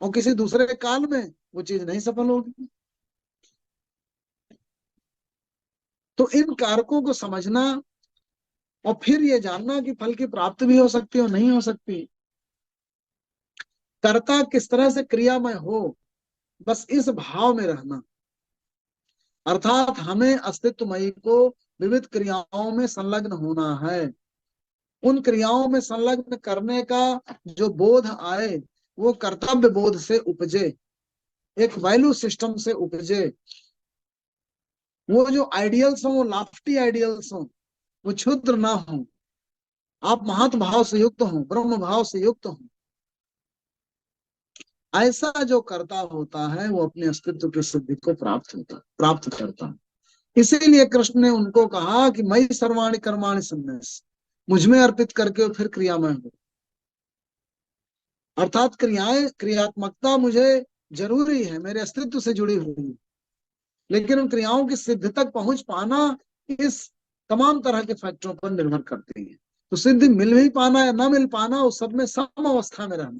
और किसी दूसरे काल में वो चीज नहीं सफल होगी। तो इन कारकों को समझना और फिर ये जानना कि फल की प्राप्ति भी हो सकती है और नहीं हो सकती, कर्ता किस तरह से क्रियामय हो, बस इस भाव में रहना। अर्थात हमें अस्तित्वमयी को विविध क्रियाओं में संलग्न होना है। उन क्रियाओं में संलग्न करने का जो बोध आए वो कर्तव्य बोध से उपजे, एक वैल्यू सिस्टम से उपजे। वो जो आइडियल्स हो वो लॉफ्टी आइडियल्स हो, वो क्षुद्र ना हो, आप महत भाव से युक्त हो, ब्रह्म भाव से युक्त हो। ऐसा जो कर्ता होता है वो अपने अस्तित्व की सिद्धि को प्राप्त करता है। इसीलिए कृष्ण ने उनको कहा कि मई सर्वाणि कर्माणि सन्न्यास, मुझ में अर्पित करके फिर क्रिया में हो। अर्थात क्रियाएं, क्रियात्मकता मुझे जरूरी है, मेरे अस्तित्व से जुड़ी हुई है, लेकिन उन क्रियाओं की सिद्धि तक पहुंच पाना इस तमाम तरह के फैक्टरों पर निर्भर करती है। तो सिद्धि मिल भी पाना या ना मिल पाना, उस सब में सम अवस्था में रहना,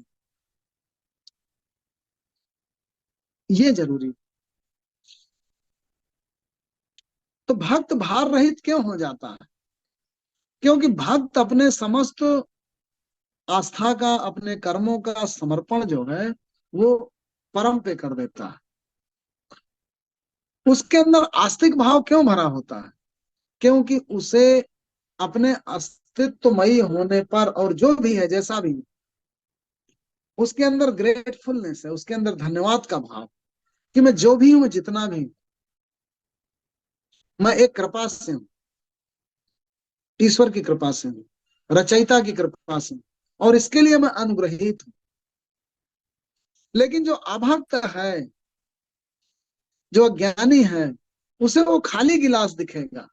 ये जरूरी। तो भक्त भार रहित क्यों हो जाता है? क्योंकि भक्त अपने समस्त आस्था का, अपने कर्मों का समर्पण जो है वो परम पे कर देता है। उसके अंदर आस्तिक भाव क्यों भरा होता है? क्योंकि उसे अपने अस्तित्वमयी होने पर, और जो भी है जैसा भी, उसके अंदर ग्रेटफुलनेस है, उसके अंदर धन्यवाद का भाव, कि मैं जो भी हूं, जितना भी हूं, मैं एक कृपा से हूं, ईश्वर की कृपा से हूं, रचयिता की कृपा से हूं, और इसके लिए मैं अनुग्रहित हूं। लेकिन जो अभक्त है, जो अज्ञानी है, उसे वो खाली गिलास दिखेगा।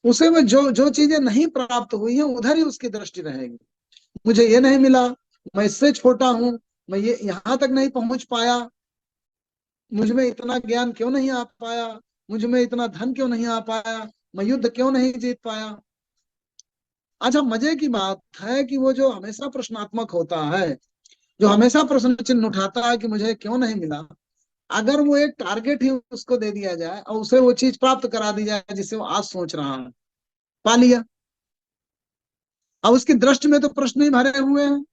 उसे में जो जो चीजें नहीं प्राप्त हुई हैं उधर ही उसकी दृष्टि रहेगी। मुझे ये नहीं मिला, मैं इससे छोटा हूं, मैं ये यहां तक नहीं पहुंच पाया, मुझ में इतना ज्ञान क्यों नहीं आ पाया, मुझ में इतना धन क्यों नहीं आ पाया, मैं युद्ध क्यों नहीं जीत पाया। अच्छा, मजे की बात है कि वो जो हमेशा प्रश्नात्मक होता है, जो हमेशा प्रश्न चिन्ह उठाता है कि मुझे क्यों नहीं मिला, अगर वो एक टारगेट ही उसको दे दिया जाए और उसे वो चीज प्राप्त करा दी जाए जिसे वो आज सोच रहा है, पा लिया। अब उसकी दृष्टि में तो प्रश्न ही भरे हुए हैं,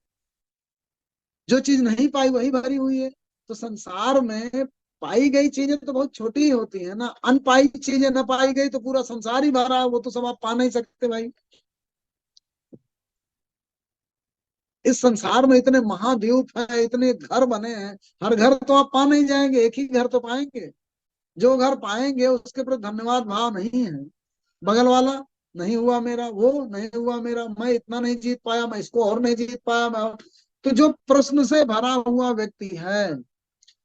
जो चीज नहीं पाई वही भरी हुई है। तो संसार में पाई गई चीजें तो बहुत छोटी ही होती है ना, अनपाई चीजें न पाई गई तो पूरा संसार ही भरा है, वो तो सब आप पा नहीं सकते भाई। इस संसार में इतने महाद्वीप है, इतने घर बने हैं, हर घर तो आप पा नहीं जाएंगे, एक ही घर तो पाएंगे। जो घर पाएंगे उसके प्रति धन्यवाद भाव नहीं है। बगल वाला नहीं हुआ मेरा, वो नहीं हुआ मेरा, मैं इतना नहीं जीत पाया, मैं इसको और नहीं जीत पाया, मैं तो जो प्रश्न से भरा हुआ व्यक्ति है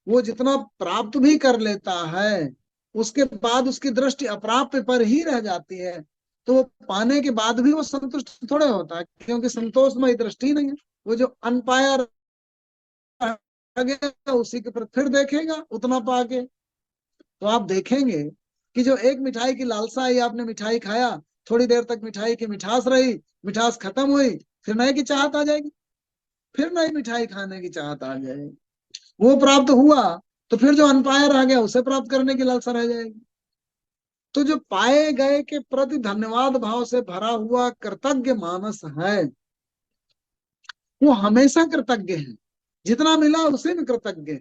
वो जितना प्राप्त भी कर लेता है, उसके बाद उसकी दृष्टि अप्राप्य पर ही रह जाती है। तो वो पाने के बाद भी वो संतुष्ट थोड़े होता है, क्योंकि संतोषमय दृष्टि ही नहीं है। वो जो अनपाया रह गया उसी के प्रति फिर देखेगा उतना पाके। तो आप देखेंगे कि जो एक मिठाई की लालसा आई, आपने मिठाई खाया, थोड़ी देर तक मिठाई की मिठास रही, मिठास खत्म हुई, फिर नए की चाहत आ जाएगी, फिर नई मिठाई खाने की चाहत आ जाएगी। वो प्राप्त हुआ तो फिर जो अनपाया रह गया उसे प्राप्त करने की लालसा रह जाएगी। तो जो पाए गए के प्रति धन्यवाद भाव से भरा हुआ कृतज्ञ मानस है, वो हमेशा कृतज्ञ है। जितना मिला उसी में कृतज्ञ,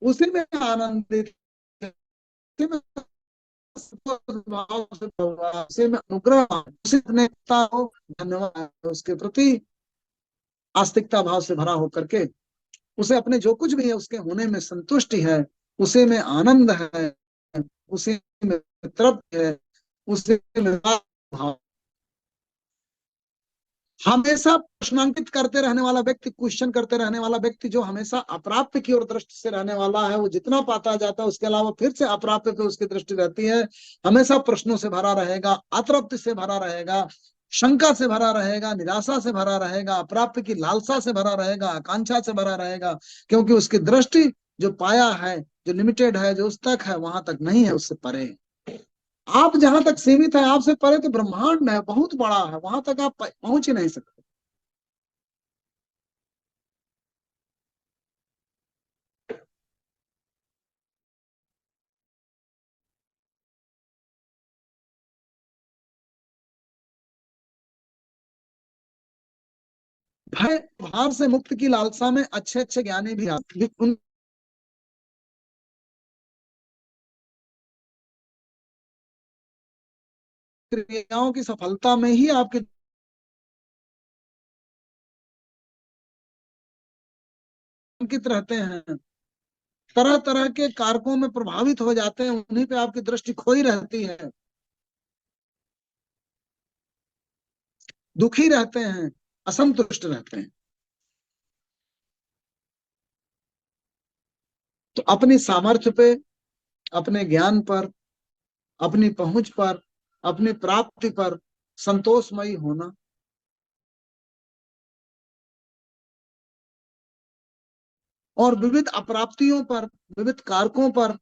उसी में आनंदित, उसी में भाव से भरा, उसी में अनुग्रह, उसी में धन्यवाद, उसके प्रति आस्तिकता भाव से भरा होकर के उसे अपने जो कुछ भी है उसके होने में संतुष्टि है, उसी में आनंद है, उसी में तृप्त है, उसी में भाव। हमेशा प्रश्नांकित करते रहने वाला व्यक्ति, क्वेश्चन करते रहने वाला व्यक्ति, जो हमेशा अप्राप्य की ओर दृष्टि से रहने वाला है, वो जितना पाता जाता है उसके अलावा फिर से अप्राप्य पे उसकी दृष्टि रहती है। हमेशा प्रश्नों से भरा रहेगा, अतृप्ति से भरा रहेगा, शंका से भरा रहेगा, निराशा से भरा रहेगा, अप्राप्य की लालसा से भरा रहेगा, आकांक्षा से भरा रहेगा। क्योंकि उसकी दृष्टि जो पाया है, जो लिमिटेड है, जो उस तक है, वहां तक नहीं है, उससे परे है। आप जहां तक सीमित है, आपसे परे तो ब्रह्मांड है, बहुत बड़ा है, वहां तक आप पहुंच ही नहीं सकते। भय भार से मुक्त की लालसा में अच्छे अच्छे ज्ञानी भी आते, क्रियाओं की सफलता में ही आपके अंकित रहते हैं, तरह तरह के कारकों में प्रभावित हो जाते हैं, उन्हीं पे आपकी दृष्टि खोई रहती है, दुखी रहते हैं, असंतुष्ट रहते हैं। तो अपनी सामर्थ्य पे, अपने ज्ञान पर, अपनी पहुंच पर, अपनी प्राप्ति पर संतोषमयी होना, और विविध अप्राप्तियों पर, विविध कारकों पर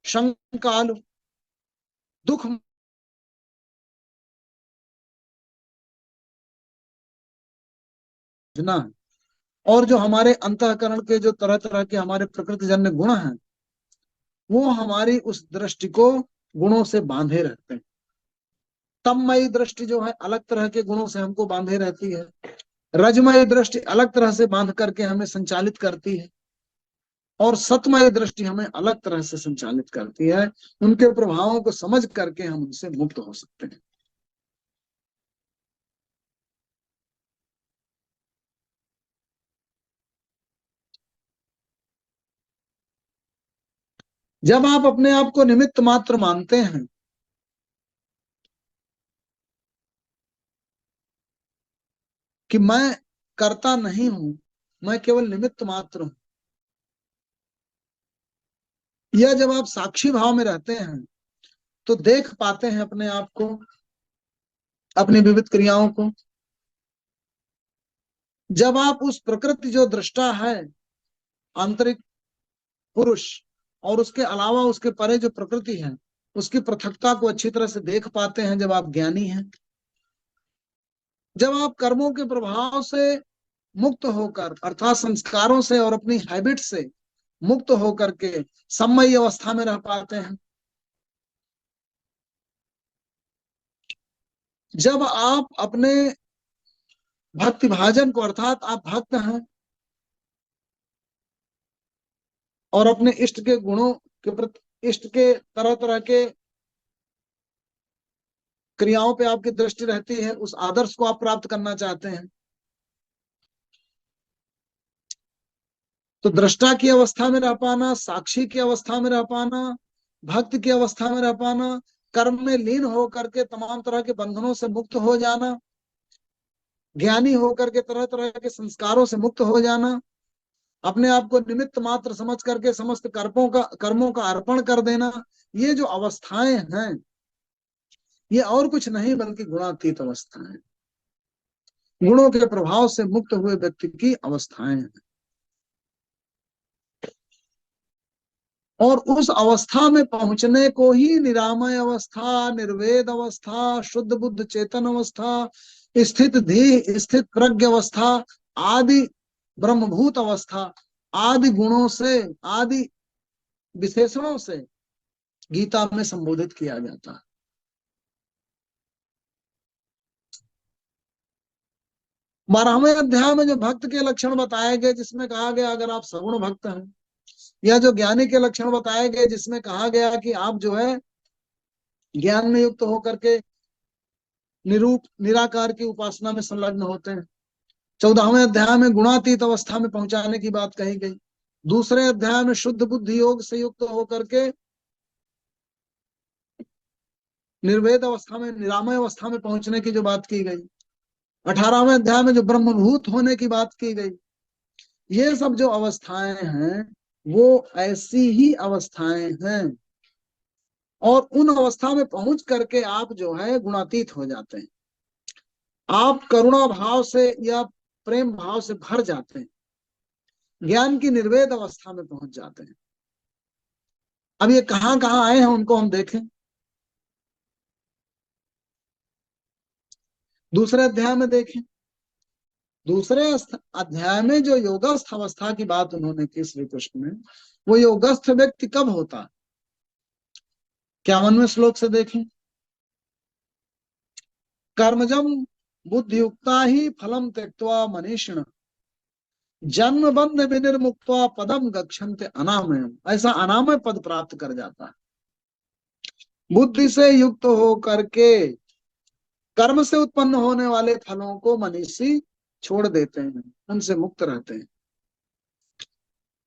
शंकालु दुख ना, और जो हमारे अंतःकरण के जो तरह तरह के हमारे प्रकृतिजन्य गुण हैं, वो हमारी उस दृष्टि को गुणों से बांधे रहते हैं। तममयी दृष्टि जो है अलग तरह के गुणों से हमको बांधे रहती है, रजमयी दृष्टि अलग तरह से बांध करके हमें संचालित करती है, और सतमय दृष्टि हमें अलग तरह से संचालित करती है। उनके प्रभावों को समझ करके हम उनसे मुक्त हो सकते हैं। जब आप अपने आप को निमित्त मात्र मानते हैं, कि मैं करता नहीं हूं, मैं केवल निमित्त मात्र हूं, या जब आप साक्षी भाव में रहते हैं तो देख पाते हैं अपने आप को, अपनी विविध क्रियाओं को। जब आप उस प्रकृति जो दृष्टा है, आंतरिक पुरुष, और उसके अलावा उसके परे जो प्रकृति है, उसकी पृथकता को अच्छी तरह से देख पाते हैं, जब आप ज्ञानी हैं, जब आप कर्मों के प्रभाव से मुक्त होकर, अर्थात संस्कारों से और अपनी हैबिट से मुक्त होकर के सम्मयी अवस्था में रह पाते हैं, जब आप अपने भक्ति भाजन को, अर्थात आप भक्त हैं और अपने इष्ट के गुणों के प्रति, इष्ट के तरह तरह के क्रियाओं पे आपकी दृष्टि रहती है, उस आदर्श को आप प्राप्त करना चाहते हैं, तो दृष्टा की अवस्था में रह पाना, साक्षी की अवस्था में रह पाना, भक्त की अवस्था में रह पाना, कर्म में लीन हो करके तमाम तरह के बंधनों से मुक्त हो जाना, ज्ञानी होकर के तरह तरह के संस्कारों से मुक्त हो जाना, अपने आप को निमित्त मात्र समझ करके समस्त कर्मों का अर्पण कर देना, ये जो अवस्थाएं हैं, ये और कुछ नहीं बल्कि गुणातीत अवस्थाएं हैं, गुणों के प्रभाव से मुक्त हुए व्यक्ति की अवस्थाएं हैं। और उस अवस्था में पहुंचने को ही निरामय अवस्था, निर्वेद अवस्था, शुद्ध बुद्ध चेतन अवस्था, स्थित धी स्थित प्रज्ञ अवस्था, आदि ब्रह्मभूत अवस्था, आदि गुणों से, आदि विशेषणों से गीता में संबोधित किया जाता है। बारहवें अध्याय में जो भक्त के लक्षण बताए गए, जिसमें कहा गया अगर आप सगुण भक्त हैं, या जो ज्ञानी के लक्षण बताए गए, जिसमें कहा गया कि आप जो है ज्ञान में युक्त होकर के निराकार की उपासना में संलग्न होते हैं। 14वें अध्याय में गुणातीत अवस्था में पहुंचाने की बात कही गई। दूसरे अध्याय में शुद्ध बुद्धि योग से युक्त होकर के निर्वेद अवस्था में, निरामय अवस्था में पहुंचने की जो बात की गई। 18वें अध्याय में जो ब्रह्मभूत होने की बात की गई। ये सब जो अवस्थाएं हैं वो ऐसी ही अवस्थाएं हैं, और उन अवस्था में पहुंच करके आप जो है गुणातीत हो जाते हैं। आप करुणा भाव से या प्रेम भाव से भर जाते हैं, ज्ञान की निर्वेद अवस्था में पहुंच जाते हैं। अब ये कहां कहां आए हैं उनको हम देखें। दूसरे अध्याय में देखें। दूसरे अध्याय में जो योगस्थ अवस्था की बात उन्होंने की श्री कृष्ण ने, वो योगस्थ व्यक्ति कब होता है? 51वें श्लोक से देखें। कर्मजम बुद्धियुक्ता ही फलम त्यक्त्वा मनीषिण जन्म बंध विनिर्मुक्त्वा पदम गच्छन्ते अनामयम, ऐसा अनामय पद प्राप्त कर जाता है। बुद्धि से युक्त हो करके कर्म से उत्पन्न होने वाले फलों को मनीषी छोड़ देते हैं, उनसे मुक्त रहते हैं।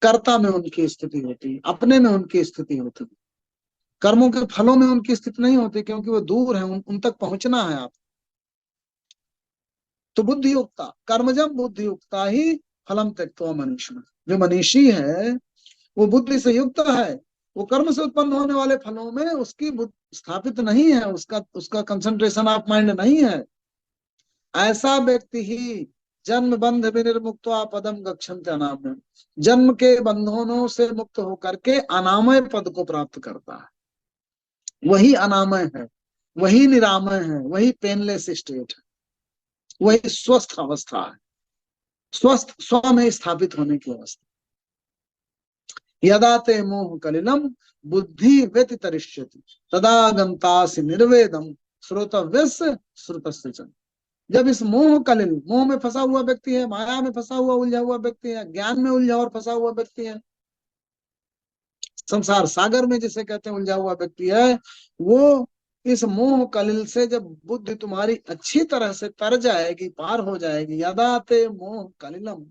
कर्ता में उनकी स्थिति होती है, अपने में उनकी स्थिति होती है। कर्मों के फलों में उनकी स्थिति नहीं होती, क्योंकि वो दूर है, उन तक पहुंचना है आप। तो बुद्धि युक्ता कर्मजम बुद्धि युक्ता ही फलम त्यक्त्वा मनीषिण, जो मनीषी है वो बुद्धि से युक्त है, वो कर्म से उत्पन्न होने वाले फलों में उसकी स्थापित नहीं है, उसका कंसंट्रेशन ऑफ माइंड नहीं है। ऐसा व्यक्ति ही जन्म बंध विनिर्मुक्त्वा पदम गच्छन्ते अनामयम्, जन्म के बंधनों से मुक्त होकर के अनामय पद को प्राप्त करता है। वही अनामय है, वही निरामय है, वही पेनलेस स्टेट है, वही स्वस्थ अवस्था है, स्वस्थ स्व में स्थापित होने की अवस्था। यदा ते मोह कलिलम बुद्धि व्यतितरिष्यति तदा गंतासि निर्वेदम श्रोतव्यस्य श्रुतस्य च। जब इस मोह कलिल, मोह में फंसा हुआ व्यक्ति है, माया में फंसा हुआ उलझा हुआ व्यक्ति है, ज्ञान में उलझा और फंसा हुआ व्यक्ति है, संसार सागर में जिसे कहते हैं उलझा हुआ व्यक्ति है, वो इस मोह कलिल से जब बुद्धि तुम्हारी अच्छी तरह से तर जाएगी, पार हो जाएगी, यदा ते मोह कलिलम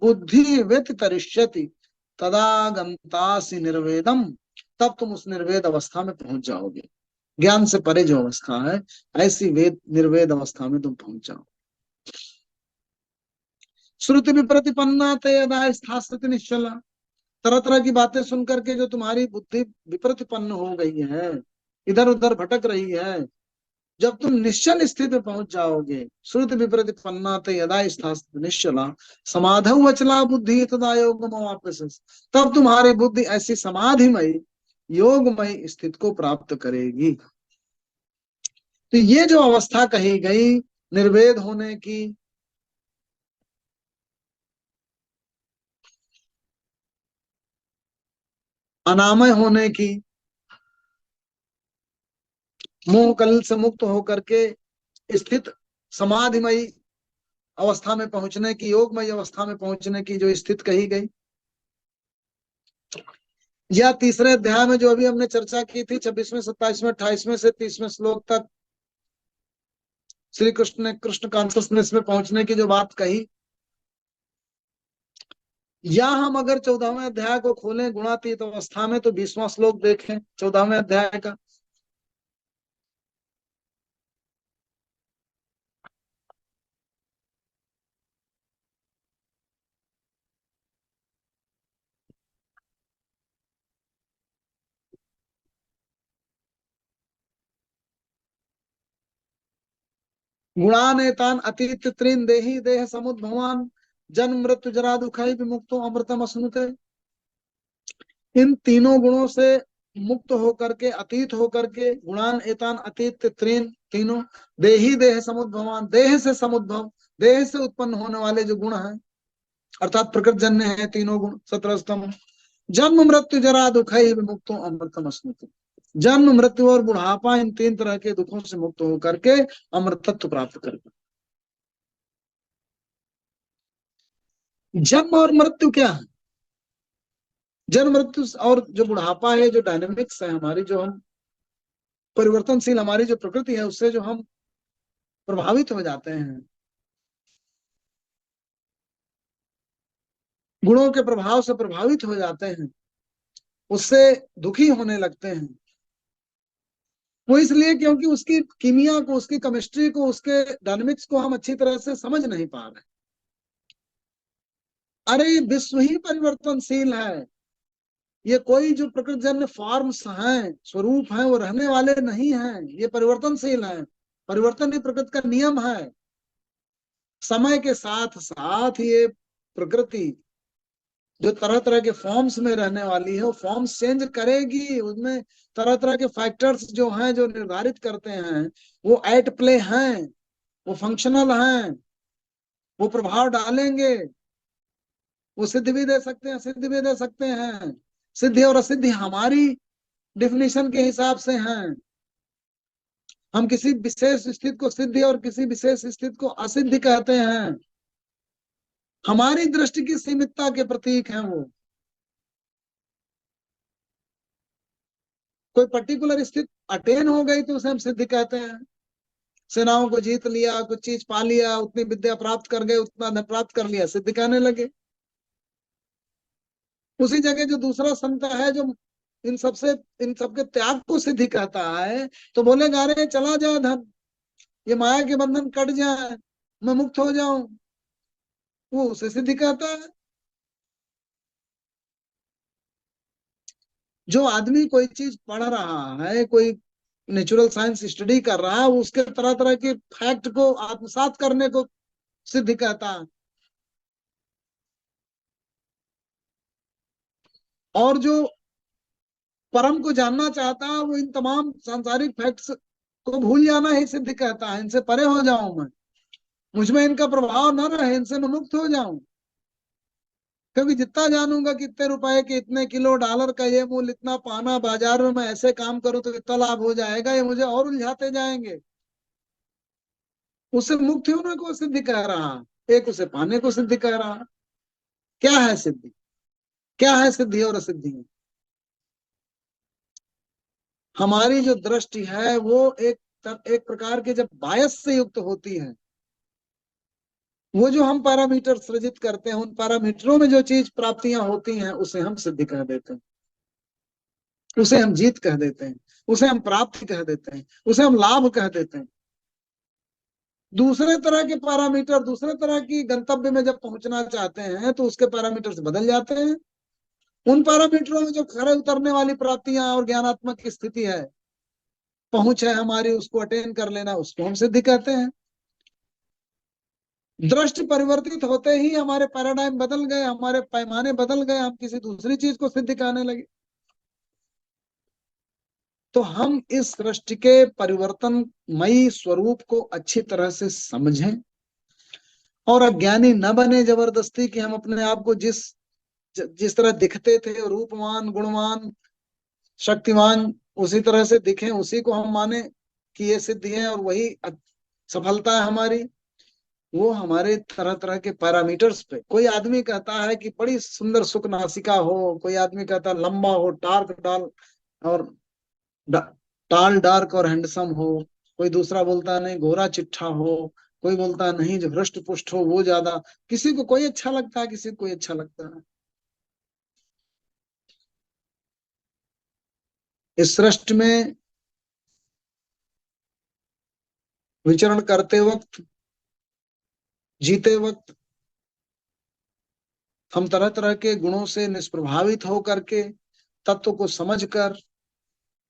बुद्धि व्यतितरिष्यति तदा गंतासि निर्वेदम, तब तुम उस निर्वेद अवस्था में पहुंच जाओगे। ज्ञान से परे जो अवस्था है, ऐसी वेद निर्वेद अवस्था में तुम पहुंच जाओ। श्रुति विप्रतिपन्ना ते यदा स्थास्यति निश्चला, तरह तरह की बातें सुन करके जो तुम्हारी बुद्धि विप्रतिपन्न हो गई है, इधर उधर भटक रही है, जब तुम निश्चल स्थिति में पहुंच जाओगे, श्रुति विप्रतिपन्ना ते यदा स्थास्यति निश्चला समाधौ वचला बुद्धि तदा योगमवाप्स्यसि, तब तुम्हारी बुद्धि ऐसी समाधिमय योगमय स्थिति को प्राप्त करेगी। तो ये जो अवस्था कही गई निर्वेद होने की, अनामय होने की, मोह कल से मुक्त होकर के स्थित समाधिमय अवस्था में पहुंचने की, योगमय अवस्था में पहुंचने की जो स्थिति कही गई, या तीसरे अध्याय में जो अभी हमने चर्चा की थी 26वें 27वें 28वें से 30वें श्लोक तक श्री कृष्ण ने कृष्ण कॉन्शियसनेस में पहुंचने की जो बात कही, या हम अगर 14वें अध्याय को खोलें गुणातीत अवस्था में, तो 20वां श्लोक देखें 14वें अध्याय का। गुणानेतान अतीत त्रीन देहि देह समुद्भवान जन्म मृत्यु जरा दुखाई विमुक्तो अमृतम अश्नुते। इन तीनों गुणों से मुक्त होकर के, अतीत होकर के, गुणान एतान अतीत त्रीन, तीनों देही देह समुद्भवान, देह से समुद्भव, देह से उत्पन्न होने वाले जो गुण हैं, अर्थात प्रकृत जन्य है तीनों गुण 17 स्तंभ। जन्म मृत्यु जरा दुखाई विमुक्तो अमृतम अश्नुते, जन्म मृत्यु और बुढ़ापा, इन तीन तरह के दुखों से मुक्त होकर के अमृतत्व प्राप्त करते। जन्म और मृत्यु क्या है? जन्म मृत्यु और जो बुढ़ापा है, जो डायनेमिक्स है हमारी, जो हम परिवर्तनशील हमारी जो प्रकृति है, उससे जो हम प्रभावित हो जाते हैं, गुणों के प्रभाव से प्रभावित हो जाते हैं, उससे दुखी होने लगते हैं। वो इसलिए क्योंकि उसकी कीमिया को, उसकी केमिस्ट्री को, उसके डायनेमिक्स को हम अच्छी तरह से समझ नहीं पा रहे। अरे विश्व ही परिवर्तनशील है, ये कोई जो प्रकृतिजन्य फॉर्म्स हैं, स्वरूप हैं, वो रहने वाले नहीं हैं, ये परिवर्तनशील है। परिवर्तन ही प्रकृति का नियम है। समय के साथ साथ ये प्रकृति जो तरह तरह के फॉर्म्स में रहने वाली है, वो फॉर्म्स चेंज करेगी। उसमें तरह तरह के फैक्टर्स जो हैं, जो निर्धारित करते हैं, वो एट प्ले हैं, वो फंक्शनल हैं, वो प्रभाव डालेंगे। वो सिद्ध भी दे सकते हैं, सिद्ध भी दे सकते हैं। सिद्धि और असिद्धि हमारी डिफिनेशन के हिसाब से हैं। हम किसी विशेष स्थिति को सिद्धि और किसी विशेष स्थिति को असिद्धि कहते हैं। हमारी दृष्टि की सीमितता के प्रतीक हैं वो। कोई पर्टिकुलर स्थिति अटेन हो गई तो उसे हम सिद्धि कहते हैं। सेनाओं को जीत लिया, कुछ चीज पा लिया, उतनी विद्या प्राप्त कर गए, उतना धन प्राप्त कर लिया, सिद्धि कहने लगे। उसी जगह जो दूसरा संत है जो इन सबसे, इन सबके त्याग को सिद्धि कहता है, तो बोलेगा अरे चला जाए धन, ये माया के बंधन कट जाए, मैं मुक्त हो जाऊं, वो उसे सिद्धि कहता है। जो आदमी कोई चीज पढ़ रहा है, कोई नेचुरल साइंस स्टडी कर रहा है, वो उसके तरह तरह के फैक्ट को आत्मसात करने को सिद्धि कहता है। और जो परम को जानना चाहता है, वो इन तमाम सांसारिक फैक्ट्स को भूल जाना ही सिद्धि कहता है। इनसे परे हो जाऊं मैं, मुझमें इनका प्रभाव न रहे, इनसे मैं मुक्त हो जाऊं। क्योंकि जितना जानूंगा कि इतने रुपए के, इतने किलो डॉलर का ये मूल्य, इतना पाना बाजार में, मैं ऐसे काम करूं तो इतना लाभ हो जाएगा, ये मुझे और उलझाते जाएंगे। उसे मुक्त होने को सिद्धि कह रहा, एक उसे पाने को सिद्धि कह रहा। क्या है सिद्धि, क्या है सिद्धि और असिद्धि? हमारी जो दृष्टि है वो एक प्रकार के जब बायस से युक्त होती है, वो जो हम पैरामीटर सृजित करते हैं, उन पैरामीटरों में जो चीज प्राप्तियां होती हैं, उसे हम सिद्धि कह देते हैं, उसे हम जीत कह देते हैं, उसे हम प्राप्ति कह देते हैं, उसे हम लाभ कह देते हैं। दूसरे तरह के पैरामीटर, दूसरे तरह की गंतव्य में जब पहुंचना चाहते हैं तो उसके पैरामीटर्स बदल जाते हैं। उन पैरामीटरों में जो खरे उतरने वाली प्राप्तियां और ज्ञानात्मक स्थिति है, पहुंच है हमारी, उसको अटेन कर लेना, उसको हम सिद्धि कहते हैं। दृष्टि परिवर्तित होते ही हमारे पैराडाइम बदल गए, हमारे पैमाने बदल गए, हम किसी दूसरी चीज को सिद्ध कहने लगे। तो हम इस सृष्टि के परिवर्तनमयी स्वरूप को अच्छी तरह से समझें और अज्ञानी न बने जबरदस्ती कि हम अपने आप को जिस जिस तरह दिखते थे, रूपवान, गुणवान, शक्तिमान, उसी तरह से दिखें, उसी को हम माने कि ये सिद्धि है और वही सफलता है हमारी। वो हमारे तरह तरह के पैरामीटर्स पे, कोई आदमी कहता है कि बड़ी सुंदर सुख नासिका हो, कोई आदमी कहता है लंबा हो, टार्क डाल और टाल डार्क और हैंडसम हो, कोई दूसरा बोलता है नहीं गोरा चिट्ठा हो, कोई बोलता है नहीं जो हृष्ट पुष्ट हो वो ज्यादा। किसी को कोई अच्छा लगता है, किसी को कोई अच्छा लगता है। इस सृष्टि में विचरण करते वक्त, जीते वक्त, हम तरह तरह के गुणों से निष्प्रभावित होकर के, तत्व को समझकर,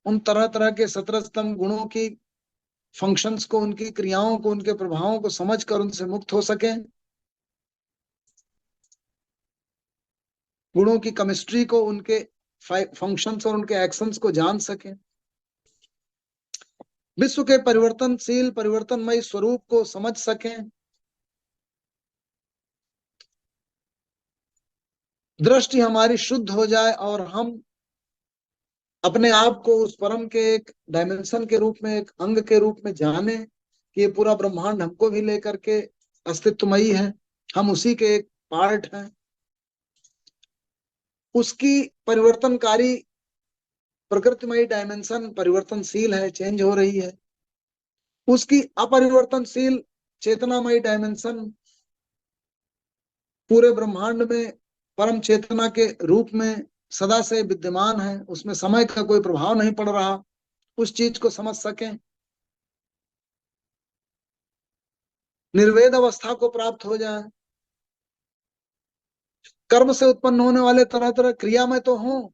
उन तरह तरह के 17 स्तंभ गुणों की फंक्शंस को, उनकी क्रियाओं को, उनके प्रभावों को समझकर उनसे मुक्त हो सके, गुणों की केमिस्ट्री को, उनके फंक्शंस और उनके एक्शंस को जान सके, विश्व के परिवर्तनशील परिवर्तनमय स्वरूप को समझ सकें, दृष्टि हमारी शुद्ध हो जाए और हम अपने आप को उस परम के एक डायमेंशन के रूप में, एक अंग के रूप में जाने कि ये पूरा ब्रह्मांड हमको भी लेकर के अस्तित्वमयी है, हम उसी के एक पार्ट हैं। उसकी परिवर्तनकारी प्रकृतिमयी डायमेंशन परिवर्तनशील है, चेंज हो रही है। उसकी अपरिवर्तनशील चेतनामयी डायमेंशन पूरे ब्रह्मांड में परम चेतना के रूप में सदा से विद्यमान है, उसमें समय का कोई प्रभाव नहीं पड़ रहा। उस चीज को समझ सकें, निर्वेद अवस्था को प्राप्त हो जाए, कर्म से उत्पन्न होने वाले तरह तरह क्रिया में तो हो,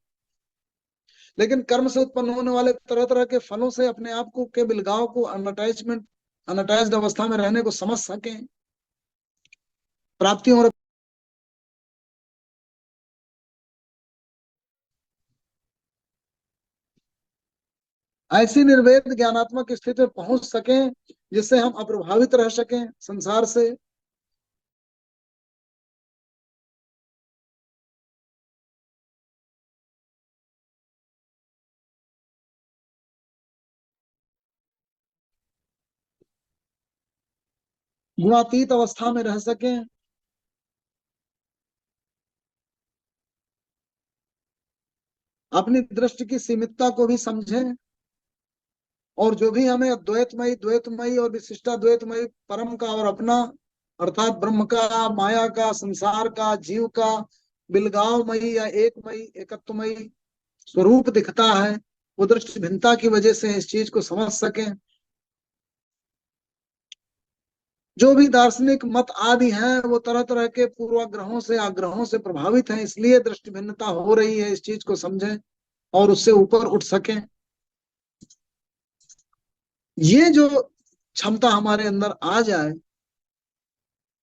लेकिन कर्म से उत्पन्न होने वाले तरह तरह के फलों से अपने आप को के बिलगाव को, अनअटैचमेंट, अनअटैच्ड अवस्था में रहने को समझ सकें, प्राप्तियों और ऐसी निर्वेद ज्ञानात्मक स्थिति में पहुंच सकें जिससे हम अप्रभावित रह सकें संसार से। गुणातीत अवस्था में रह सकें, अपनी दृष्टि की सीमितता को भी समझें, और जो भी हमें अद्वैतमयी, द्वैतमयी और विशिष्टाद्वैतमयी परम का और अपना अर्थात ब्रह्म का, माया का, संसार का, जीव का बिलगावमयी या एकमयी, एकत्वमयी स्वरूप दिखता है, वो दृष्टि भिन्नता की वजह से इस चीज को समझ सकें। जो भी दार्शनिक मत आदि हैं वो तरह तरह के पूर्वाग्रहों से, आग्रहों से प्रभावित हैं, इसलिए दृष्टि भिन्नता हो रही है। इस चीज को समझें और उससे ऊपर उठ सकें। ये जो क्षमता हमारे अंदर आ जाए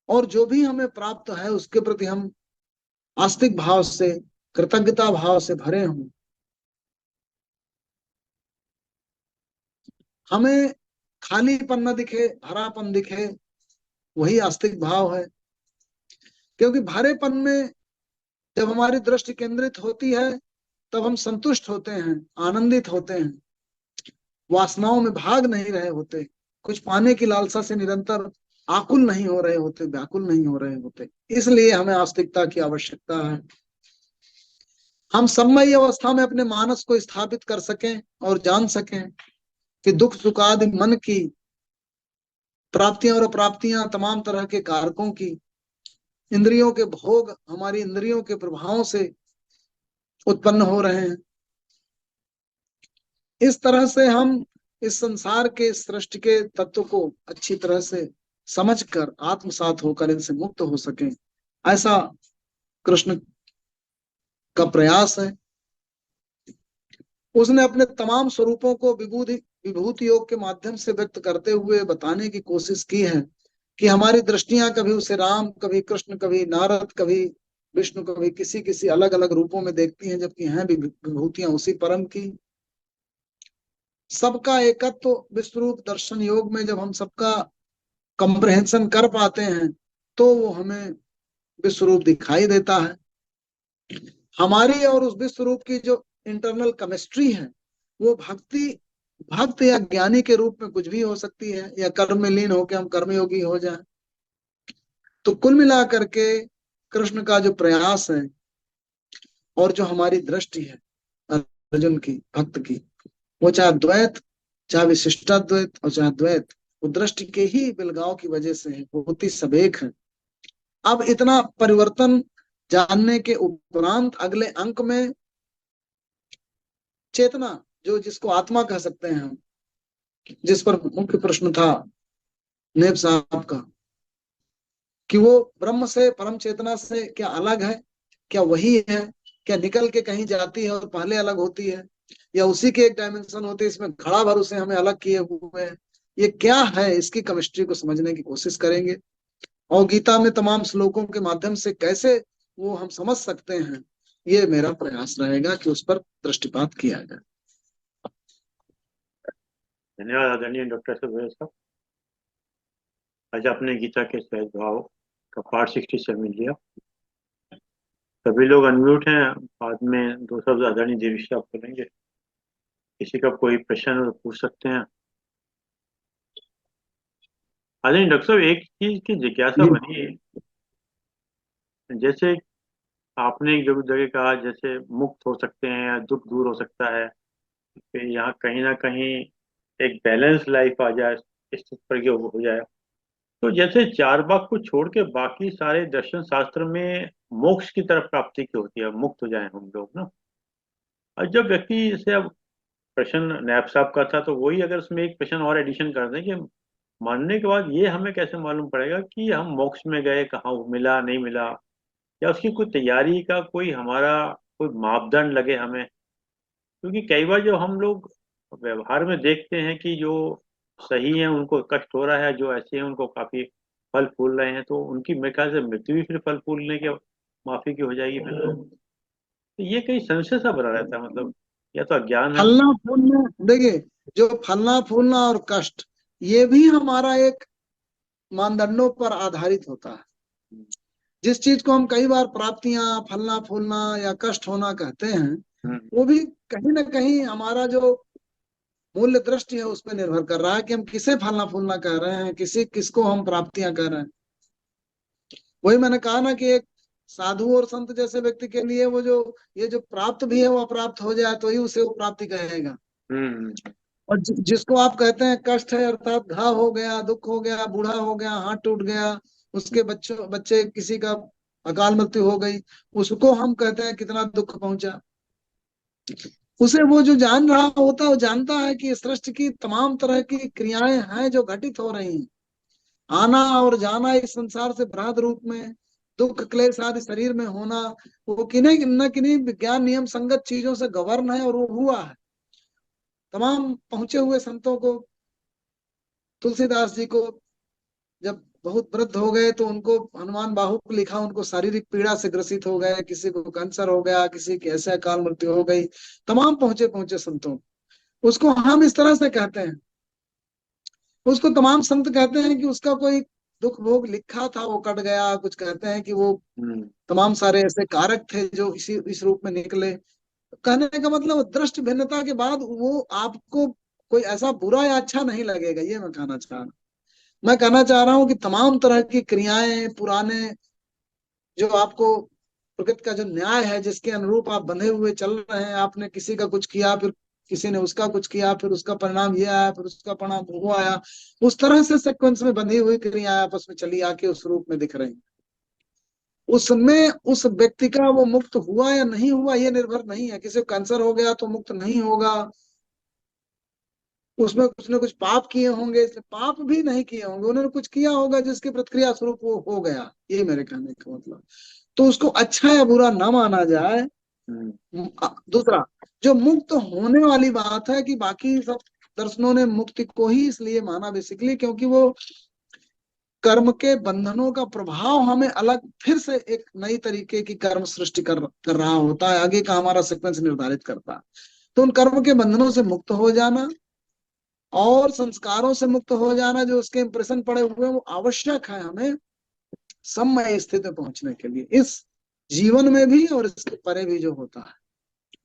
और जो भी हमें प्राप्त है उसके प्रति हम आस्तिक भाव से, कृतज्ञता भाव से भरे हों, हमें खालीपन न दिखे, भरापन दिखे, वही आस्तिक भाव है। क्योंकि भरेपन में जब हमारी दृष्टि केंद्रित होती है तब हम संतुष्ट होते हैं, आनंदित होते हैं, वासनाओं में भाग नहीं रहे होते, कुछ पाने की लालसा से निरंतर आकुल नहीं हो रहे होते, व्याकुल नहीं हो रहे होते। इसलिए हमें आस्तिकता की आवश्यकता है। हम सम्मयी अवस्था में अपने मानस को स्थापित कर सकें और जान सकें कि दुख सुख आदि मन की प्राप्तियां और अप्राप्तियां, तमाम तरह के कारकों की, इंद्रियों के भोग हमारी इंद्रियों के प्रभावों से उत्पन्न हो रहे हैं। इस तरह से हम इस संसार के, सृष्टि के तत्व को अच्छी तरह से समझकर, आत्मसात होकर इनसे मुक्त हो सकें, ऐसा कृष्ण का प्रयास है। उसने अपने तमाम स्वरूपों को विभूति योग के माध्यम से व्यक्त करते हुए बताने की कोशिश की है कि हमारी दृष्टियां कभी उसे राम, कभी कृष्ण, कभी नारद, कभी विष्णु, कभी किसी किसी अलग अलग रूपों में देखती हैं, जबकि हैं भी विभूतियां उसी परम की। सबका एकत्व विश्वरूप दर्शन योग में जब हम सबका कंप्रहेंशन कर पाते हैं तो वो हमें विश्वरूप दिखाई देता है। हमारी और उस विश्वरूप की जो इंटरनल केमिस्ट्री है वो भक्त या ज्ञानी के रूप में कुछ भी हो सकती है, या कर्म में लीन होकर हम कर्मयोगी हो जाएं। तो कुल मिलाकर के कृष्ण का जो प्रयास है और जो हमारी दृष्टि है अर्जुन की, भक्त की, वो चाहे द्वैत, चाहे विशिष्टाद्वैत और चाहे द्वैत, वो दृष्टि के ही बिलगाव की वजह से है, होती सब एक है। अब इतना परिवर्तन जानने के उपरांत अगले अंक में चेतना, जो जिसको आत्मा कह सकते हैं हम, जिस पर मुख्य प्रश्न था नेब साहब का, कि वो ब्रह्म से, परम चेतना से क्या अलग है, क्या वही है, क्या निकल के कहीं जाती है और पहले अलग होती है, या उसी के एक डायमेंशन होते हैं, इसमें घड़ा भर उसे हमें अलग किए हुए हैं। ये क्या है, इसकी केमिस्ट्री को समझने की कोशिश करेंगे और गीता में तमाम श्लोकों के माध्यम से कैसे वो हम समझ सकते हैं, ये मेरा प्रयास रहेगा कि उस पर दृष्टिपात किया जाए। धन्यवाद आदरणीय डॉक्टर सुबेर साहब। आज आपने गीता के सहज भाव का पार्ट 67 लिया। सभी लोग अनम्यूट हैं, बाद में दो शब्द आदरणीय देवी साहब बोलेंगे। किसी का कोई प्रश्न तो पूछ सकते हैं। आदरणीय डॉक्टर साहब, एक चीज की जिज्ञासा बनी है, जैसे आपने एक जगह कहा जैसे मुक्त हो सकते हैं या दुख दूर हो सकता है, फिर यहाँ कहीं ना कहीं एक बैलेंस लाइफ आ जाए, इस पर हो जाए। तो जैसे चार बाग को छोड़ के बाकी सारे दर्शन शास्त्र में मोक्ष की तरफ प्राप्ति की होती है, मुक्त हो जाए हम लोग ना। और जब व्यक्ति, जैसे अब प्रश्न नैब साहब का था, तो वही अगर उसमें एक प्रश्न और एडिशन कर दें कि मरने के बाद ये हमें कैसे मालूम पड़ेगा कि हम मोक्ष में गए, कहाँ मिला नहीं मिला, या उसकी कोई तैयारी का कोई हमारा कोई मापदंड लगे हमें। क्योंकि कई बार जो हम लोग व्यवहार में देखते हैं कि जो सही है उनको कष्ट हो रहा है, जो ऐसे हैं उनको काफी फल फूल रहे हैं, तो उनकी मेरे ख्याल से मृत्यु भी फिर फल फूलने के माफी की हो जाएगी फिर तो ये कहीं संशय सा बना रहता है, मतलब या तो अज्ञान है। फलना फूलना, देखिए, जो फलना फूलना और कष्ट, ये भी हमारा एक मानदंडों पर आधारित होता है। जिस चीज को हम कई बार प्राप्तियां, फलना फूलना या कष्ट होना कहते हैं, वो भी कहीं ना कहीं हमारा जो मूल्य दृष्टि है उस पर निर्भर कर रहा है कि हम किसे फलना फूलना कह रहे हैं, किसी किसको हम प्राप्तियां कह रहे हैं। वही मैंने कहा ना कि एक साधु और संत जैसे व्यक्ति के लिए वो जो ये जो प्राप्त भी है वो अप्राप्त हो जाए तो ही उसे वो प्राप्ति कहेगा। हम्म। और जिसको आप कहते हैं कष्ट है, अर्थात घाव हो गया, दुख हो गया, बूढ़ा हो गया, हाथ टूट गया, उसके बच्चे किसी का अकाल मृत्यु हो गई, उसको हम कहते हैं कितना दुख पहुंचा। उसे वो जो जान रहा होता है वो जानता है कि सृष्टि की तमाम तरह की क्रियाएं हैं जो घटित हो रही हैं। आना और जाना इस संसार से भ्रांत रूप में, दुख क्लेश आदि शरीर में होना, वो किन्हीं न किन्हीं विज्ञान नियम संगत चीजों से गवर्न है और वो हुआ है। तमाम पहुंचे हुए संतों को, तुलसीदास जी को जब बहुत वृद्ध हो गए तो उनको हनुमान बाहु को लिखा, उनको शारीरिक पीड़ा से ग्रसित हो गए, किसी को कैंसर हो गया, किसी की ऐसे अकाल मृत्यु हो गई, तमाम पहुंचे पहुंचे संतों को। उसको हम इस तरह से कहते हैं, उसको तमाम संत कहते हैं कि उसका कोई दुख भोग लिखा था वो कट गया, कुछ कहते हैं कि वो तमाम सारे ऐसे कारक थे जो इस रूप में निकले। कहने का मतलब दृष्टि भिन्नता के बाद वो आपको कोई ऐसा बुरा या अच्छा नहीं लगेगा, ये मैं कहना चाह रहा हूँ। मैं कहना चाह रहा हूँ कि तमाम तरह की क्रियाएं पुराने जो आपको प्रकृति का जो न्याय है जिसके अनुरूप आप बंधे हुए चल रहे हैं, आपने किसी का कुछ किया, फिर किसी ने उसका कुछ किया, फिर उसका परिणाम ये आया, फिर उसका परिणाम वो आया, उस तरह से सीक्वेंस में बंधी हुई क्रियाएं आपस में चली आके उस रूप में दिख रही। उसमें उस व्यक्ति का वो मुक्त हुआ या नहीं हुआ ये निर्भर नहीं है। किसी को कैंसर हो गया तो मुक्त नहीं होगा, उसमें कुछ न कुछ पाप किए होंगे, इसलिए पाप भी नहीं किए होंगे, उन्होंने कुछ किया होगा जिसकी प्रतिक्रिया स्वरूप वो हो गया, ये मेरे कहने का मतलब। तो उसको अच्छा या बुरा ना माना जाए। दूसरा जो मुक्त होने वाली बात है कि बाकी सब दर्शनों ने मुक्ति को ही इसलिए माना बेसिकली क्योंकि वो कर्म के बंधनों का प्रभाव हमें अलग फिर से एक नई तरीके की कर्म सृष्टि कर रहा होता है, आगे का हमारा सीक्वेंस निर्धारित करता है। तो उन कर्म के बंधनों से मुक्त हो जाना और संस्कारों से मुक्त हो जाना जो उसके इंप्रेशन पड़े हुए हैं वो आवश्यक है हमें सम्मय स्थिति में पहुंचने के लिए, इस जीवन में भी और इसके परे भी जो होता है।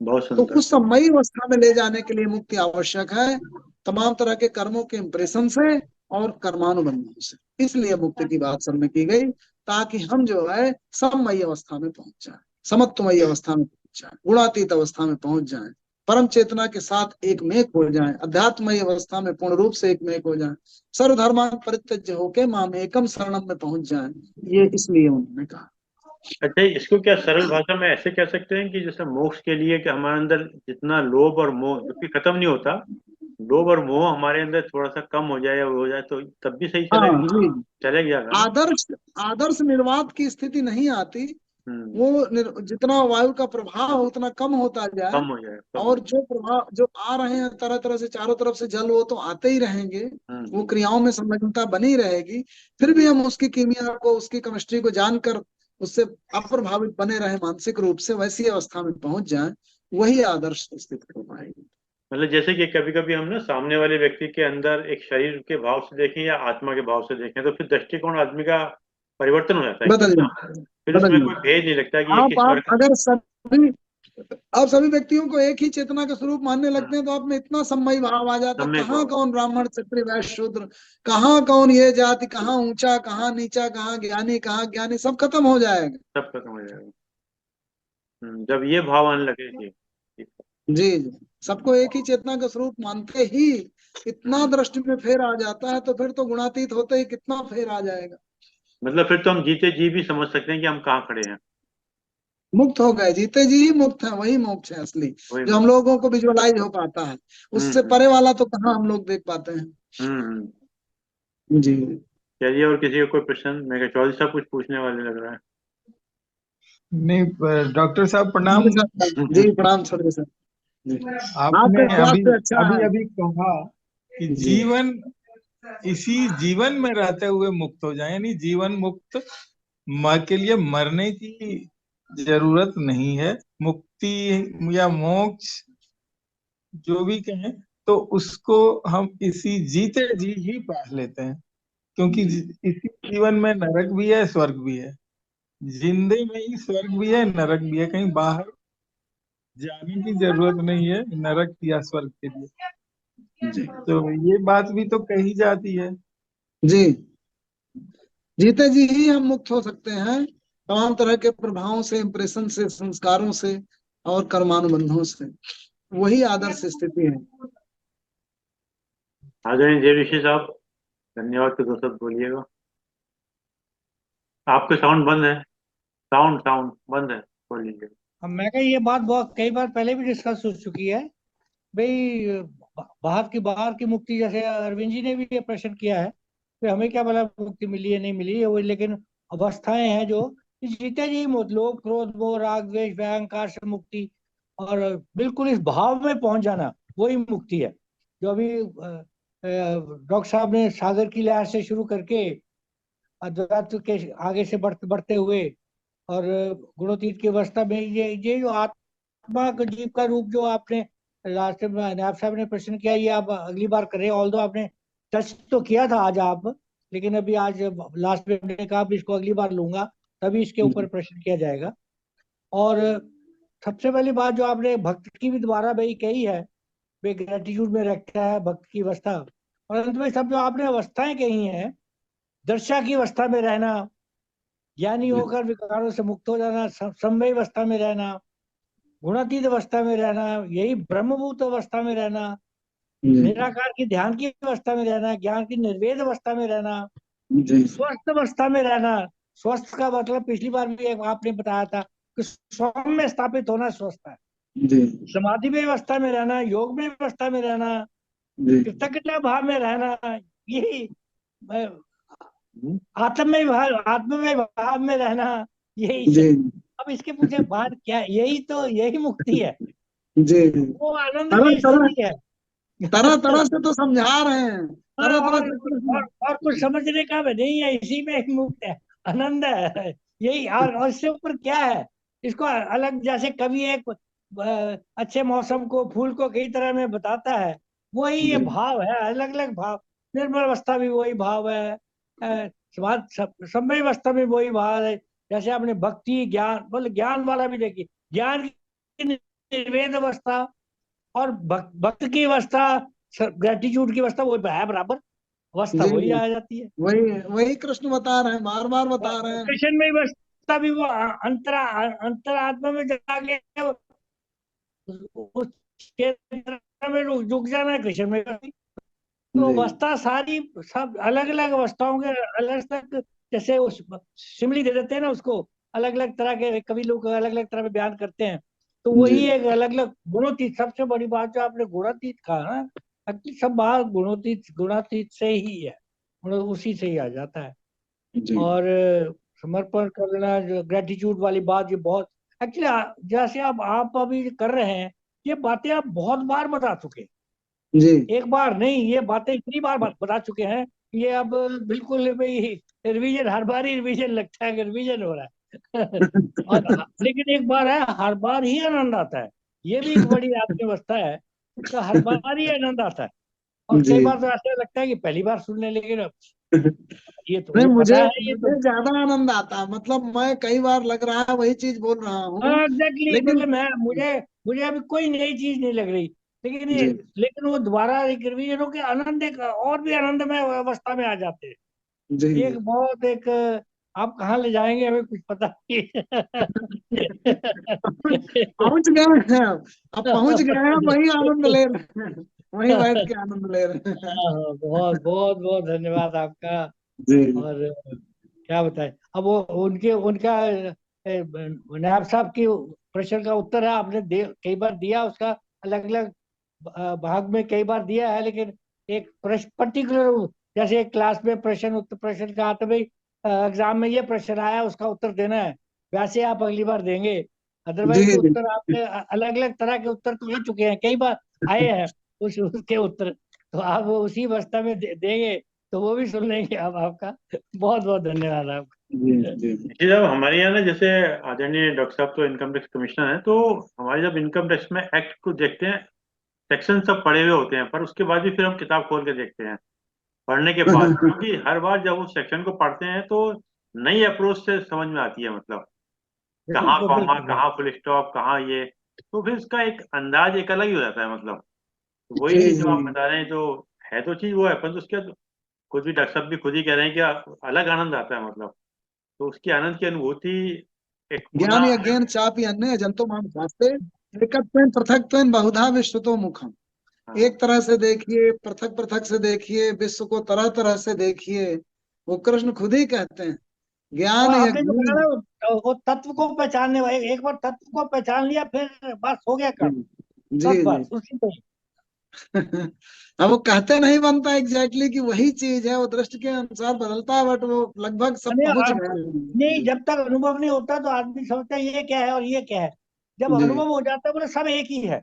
बहुत तो सुंदर। उस सम्मयी अवस्था में ले जाने के लिए मुक्ति आवश्यक है, तमाम तरह के कर्मों के इंप्रेशन से और कर्मानुबंधों से। इसलिए मुक्ति की बात सब में की गई ताकि हम जो है सममयी अवस्था में पहुंच जाए, समत्वमयी अवस्था में पहुंच जाए, गुणातीत अवस्था में पहुंच जाए, परम चेतना के साथ एक मेक हो जाए, अध्यात्मय अवस्था में पूर्ण रूप से एक मेक हो जाए, सर्वधर्मान परित्यज्य होके माम एकम शरणम में पहुंच जाए। ये इसलिए उन्होंने कहा। अच्छा, इसको क्या सरल भाषा में ऐसे कह सकते हैं कि जैसे मोक्ष के लिए कि हमारे अंदर जितना लोभ और मोह जो कि खत्म नहीं होता, लोभ और मोह हमारे अंदर थोड़ा सा कम हो जाए या हो जाए तो तब भी सही हाँ चलेगा, जी, चलेगा ना? आदर्श आदर्श निर्वात की स्थिति नहीं आती, हम्म। वो जितना वायु का प्रभाव उतना कम होता जाए। कम हो जाए, कम हो और जाए। जो प्रभाव जो आ रहे हैं तरह तरह से चारों तरफ से जल वो तो आते ही रहेंगे, वो हम्म। क्रियाओं में संलग्नता बनी रहेगी, फिर भी हम उसकी कीमिया को उसकी केमिस्ट्री को जानकर उससे अप्रभावित बने रहे मानसिक रूप से, वैसी अवस्था में पहुंच जाए, वही आदर्श स्थिति हो पाएगी। मतलब जैसे कि कभी कभी हम ना सामने वाले व्यक्ति के अंदर एक शरीर के भाव से देखें या आत्मा के भाव से देखें तो फिर दृष्टिकोण आदमी का परिवर्तन हो जाता है कि बदल ना, जाए, फिर बदल उसमें कोई जाए। भेद नहीं लगता कि एक ईश्वर आप का। अगर सभी आप सभी व्यक्तियों को एक ही चेतना का स्वरूप मानने लगते हैं तो आप में इतना सम्मय भाव आ जाता है, सम्यक कहाँ भाव। कौन ब्राह्मण क्षत्रिय वैश्य शूद्र, कहाँ कौन ये जाति, कहाँ ऊंचा कहाँ नीचा, कहाँ ज्ञानी कहाँ ज्ञानी, सब खत्म हो जाएगा। सब खत्म हो जाएगा। जब ये भाव आने लगे जी। जी जी, सबको एक ही चेतना का स्वरूप मानते ही इतना दृष्टि में फेर आ जाता है, तो फिर तो गुणातीत होते ही कितना फेर आ जाएगा। मतलब फिर तो हम जीते जी भी समझ सकते हैं कि हम कहाँ खड़े हैं। मुक्त हो गए, जीते जी ही मुक्त है, वही मोक्ष है असली, वही जो हम लोगों को विजुअलाइज हो पाता है। उससे हम्म। परे वाला तो कहाँ हम लोग देख पाते हैं। हम्म। जी चलिए, और किसी का कोई प्रश्न? मैं चौधरी साहब कुछ पूछने वाले लग रहा है। नहीं, डॉक्टर साहब प्रणाम। जी प्रणाम छोटे सर जी। आपने आपका अभी स्वास्थ्य अच्छा अभी है? अभी कहा कि जी जीवन इसी जीवन में रहते हुए मुक्त हो जाए, यानी जीवन मुक्त के लिए मरने की जरूरत नहीं है। मुक्ति या मोक्ष जो भी कहें तो उसको हम इसी जीते जी ही पा लेते हैं, क्योंकि इसी जीवन में नरक भी है स्वर्ग भी है। जिंदे में ही स्वर्ग भी है नरक भी है, कहीं बाहर जाने की जरूरत नहीं है नरक या स्वर्ग के लिए। जी तो ये बात भी तो कही जाती है। जी, जीते जी ही हम मुक्त हो सकते हैं। तमाम तरह के प्रभावों से, इम्प्रेशन से, संस्कारों से और कर्मानुबंधों से। वही आदर्श स्थिति है। आदरणीय जय ऋषि साहब, धन्यवाद। के दो शब्द बोलिएगा। आपके साउंड बंद है, साउंड साउंड बंद है, बोल लीजिए। अब मैं कहा ये बात बहुत कई बार पहले भी डिस्कस हो चुकी है भाई। बाहर की मुक्ति, जैसे अरविंद जी ने भी ये प्रश्न किया है कि हमें क्या पता मुक्ति मिली है नहीं मिली है, वो लेकिन अवस्थाएं हैं जो जीते जी लोभ क्रोध मोह राग द्वेष भय अहंकार से मुक्ति, और बिल्कुल इस भाव में पहुंच जाना, वही मुक्ति है। जो अभी डॉक्टर साहब ने सागर की लहर से शुरू करके अध्यात्म के आगे से बढ़ते बढ़ते हुए और गुणोतीत की अवस्था में ये जो आत्मा का जीव का रूप जो आपने लास्ट में नायब साहब ने प्रश्न किया, ये आप अगली बार करें। ऑल्दो आपने टच तो किया था आज आप, लेकिन अभी आज लास्ट में मैंने कहा इसको अगली बार लूंगा, तभी इसके ऊपर प्रश्न किया जाएगा। और सबसे पहली बात जो आपने भक्त की भी दोबारा भाई कही है, वे ग्रेटिट्यूड में रखा है भक्त की अवस्था। और अंत में सब जो आपने अवस्थाएं कही हैं, दर्शा की अवस्था में रहना, ज्ञानी होकर विकारों से मुक्त हो जाना, संमय अवस्था में रहना, गुणातीत अवस्था में रहना, यही ब्रह्मभूत अवस्था में रहना, निराकार की ध्यान की अवस्था में रहना, ज्ञान की निर्वेद अवस्था में रहना, स्वस्थ अवस्था में रहना। स्वस्थ का मतलब पिछली बार भी आपने बताया था कि स्वयं में स्थापित होना स्वस्थ है। समाधि में अवस्था में रहना, योग में अवस्था में रहना, कृतज्ञता भाव में रहना, यही आत्ममय भाव में रहना, यही। अब इसके पीछे बात क्या है? यही मुक्ति है, वो आनंद की स्थिति है। तरह तरह से तो समझा रहे हैं, तरह तरह से और कुछ समझने का भी नहीं है, इसी में एक मुक्त है, आनंद है, यही। और इससे ऊपर क्या है? इसको अलग, जैसे कवि एक अच्छे मौसम को, फूल को कई तरह में बताता है, वही ये भाव है, अलग अलग भाव। निर्मल अवस्था भी वही भाव है, समय अवस्था में वही भाव है। जैसे आपने भक्ति ज्ञान बोले, ज्ञान वाला भी देखिए, ज्ञान की निर्वेद अवस्था और भक्त की अवस्था, ग्रेटिट्यूड की अवस्था, वो है बराबर अवस्था, वही आ जाती है। वही वही कृष्ण बता रहे हैं, बार बार बता रहे हैं। कृष्ण में अवस्था भी वो अंतरात्मा में जाके उस क्षेत्र में रुक जाना है कृष्ण में। तो अवस्था सारी सब अलग अलग अवस्थाओं के अलग अलग, जैसे उस सिमली दे देते हैं ना उसको, अलग अलग तरह के कवि लोग अलग अलग तरह में बयान करते हैं। तो वही एक अलग अलग गुणोतीत, सबसे बड़ी बात जो आपने गुणातीत कहा ना, एक्चुअली सब बात गुणातीत से ही है, उसी से ही आ जाता है। और समर्पण करना, जो ग्रेटिट्यूड वाली बात, ये बहुत एक्चुअली जैसे आप अभी कर रहे हैं, ये बातें आप बहुत बार बता चुके हैं। एक बार नहीं, ये बातें इतनी बार बता चुके हैं, ये अब बिल्कुल भाई रिवीजन, हर बार ही रिवीजन लगता है कि रिवीजन हो रहा है। और लेकिन एक बार है, हर बार ही आनंद आता है, ये भी एक बड़ी आपकी अवस्था है, तो हर बार ही आनंद आता है। और कई बार तो ऐसा लगता है कि पहली बार सुनने, लेकिन ये तो नहीं, ये मुझे पता है, ये तो ज्यादा आनंद आता है। मतलब मैं कई बार लग रहा है वही चीज बोल रहा हूँ, एग्जैक्टली, लेकिन मतलब मैं मुझे अभी कोई नई चीज नहीं लग रही, लेकिन वो दोबारा एक रिवीजन हो के आनंद, एक और भी आनंदमय अवस्था में आ जाते हैं। एक बहुत एक, आप कहाँ ले जाएंगे हमें कुछ पता नहीं। पहुंच गए हैं, अब पहुंच गए हैं, वही आनंद ले रहे हैं, वही बैठ के आनंद ले रहे हैं। बहुत बहुत बहुत धन्यवाद आपका। जी और क्या बताएं, अब वो उनका नायब साहब की प्रश्न का उत्तर है, आपने कई बार दिया उसका, अलग अलग भाग में कई बार दिया है, लेकिन एक प्रश्न पर्टिकुलर, जैसे एक क्लास में प्रश्न उत्तर प्रश्न का आता, भाई एग्जाम में ये प्रश्न आया, उसका उत्तर देना है, वैसे आप अगली बार देंगे। अदरवाइज तो उत्तर आपके अलग अलग तरह के उत्तर तो आ चुके हैं, कई बार आए हैं उसके उत्तर, तो आप वो उसी अवस्था में देंगे, तो वो भी सुन लेंगे आप। आपका बहुत बहुत धन्यवाद आपका। जी साहब, हमारे यहाँ ना जैसे आदरणीय डॉक्टर साहब तो इनकम टैक्स कमिश्नर हैं, तो हमारे जब इनकम टैक्स में एक्ट को देखते हैं, सेक्शन सब पढ़े हुए होते हैं, पर उसके बाद भी फिर हम किताब खोल के देखते हैं पढ़ने के बाद, क्योंकि हर बार जब उस सेक्शन को पढ़ते हैं तो नई अप्रोच से समझ में आती है, मतलब कहाँ बिल्कुल कॉमा, बिल्कुल कहाँ फुल स्टॉप, कहाँ ये, तो फिर उसका एक अंदाज एक अलग ही हो जाता है। मतलब तो वही जी चीज जो आप बता रहे हैं, जो है तो चीज वो है, पर उसके बाद खुद भी डॉक्टर साहब भी खुद ही कह रहे हैं कि अलग आनंद आता है, मतलब तो उसकी आनंद की अनुभूति एक ज्ञान होना या ज्ञान चापी अन्य जंतु माम शास्त्रे एकत्वेन पृथक्त्वेन बहुधा विश्वतो मुखम। हाँ, एक तरह से देखिए, पृथक पृथक से देखिए, विश्व को तरह तरह से देखिए। वो कृष्ण खुद ही कहते हैं तो ज्ञान या आपने जो कहा ज्ञान। ना, वो तत्व को पहचानने वाले, एक बार तत्व को पहचान लिया फिर बस हो गया काम, जी सब जी। बस उसी पे। अब वो कहते नहीं बनता एग्जैक्टली कि वही चीज है, वो दृष्टि के अनुसार बदलता है, बट वो लगभग सब नहीं पहुंच गए नहीं, जब तक अनुभव नहीं होता तो आदमी समझता है ये क्या है और ये क्या है। जब जी। अनुभव हो जाता है बोले सब एक ही है।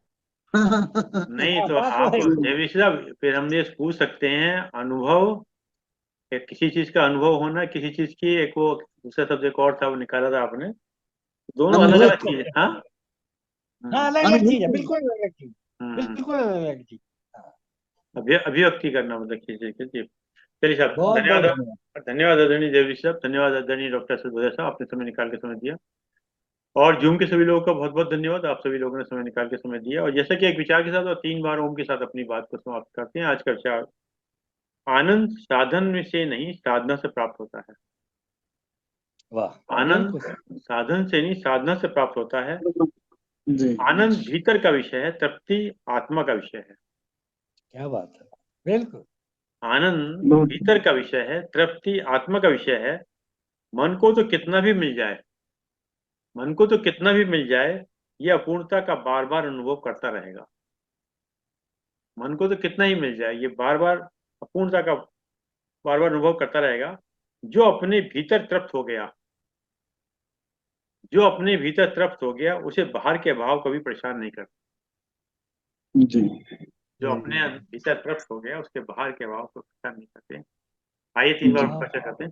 नहीं तो बात वो आप है। देवेश साहब, फिर हम ये पूछ सकते हैं, अनुभव एक किसी चीज का अनुभव होना, किसी चीज की एक वो दूसरा शब्द एक और था वो निकाला था आपने, दोनों अलग अलग अनुभूति। चीज है। हाँ। हाँ अलग अलग चीज है, अनुभूति। बिल्कुल अलग चीज, हम्म, बिल्कुल अलग चीज। अभिव्यक्ति करना मतलब किसी चीज की। चलिए साहब, बहुत बहुत धन्यवाद। धन्यवाद। धन्यवाद आदरणीय देवेश साहब, धन्यवाद आदरणीय डॉक्टर सुबोधे साहब, आपने समय निकाल के समय दिया। और जूम के सभी लोगों का बहुत बहुत धन्यवाद, आप सभी लोगों ने समय निकाल के समय दिया। और जैसा कि एक विचार के साथ और 3 बार ओम के साथ अपनी बात को समाप्त करते हैं। आज का विचार, आनंद साधन में से नहीं साधना से प्राप्त होता है। वाह, आनंद बिल्कुल साधन से नहीं साधना से प्राप्त होता है। जी। आनंद भीतर का विषय है, तृप्ति आत्मा का विषय है। क्या बात है, बिल्कुल। आनंद बहुत भीतर का विषय है, तृप्ति आत्मा का विषय है। मन को तो कितना भी मिल जाए, मन को तो कितना भी मिल जाए, ये अपूर्णता का बार बार अनुभव करता रहेगा। मन को तो कितना ही मिल जाए, ये बार बार अपूर्णता का बार बार अनुभव करता रहेगा। जो अपने भीतर तृप्त हो गया, जो अपने भीतर तृप्त हो गया, उसे बाहर के अभाव कभी परेशान नहीं करता। जी। जो अपने भीतर तृप्त हो गया, उसके बाहर के अभाव को परेशान नहीं करते। आइए 3 बार हाँ। चर्चा करते हैं।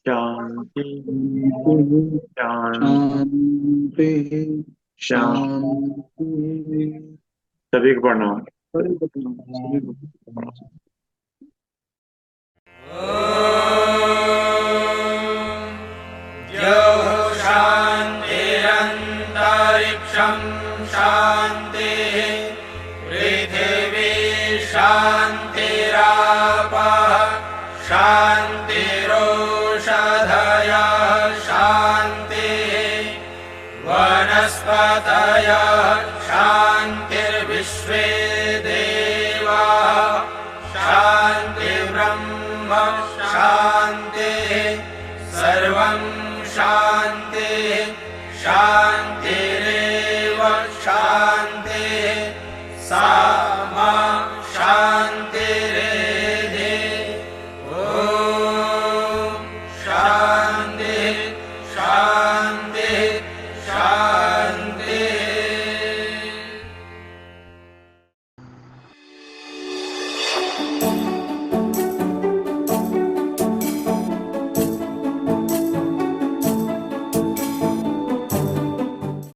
शांति शांति शांति शांति। सभी को प्रणाम। सभी को शान्तिरन्तरिक्षं शान्तिः पृथिवी शान्तिरापः शान्तिरोषधयः शान्तिः वनस्पतयः शान्तिर्विश्वे देवाः शान्तिर्ब्रह्म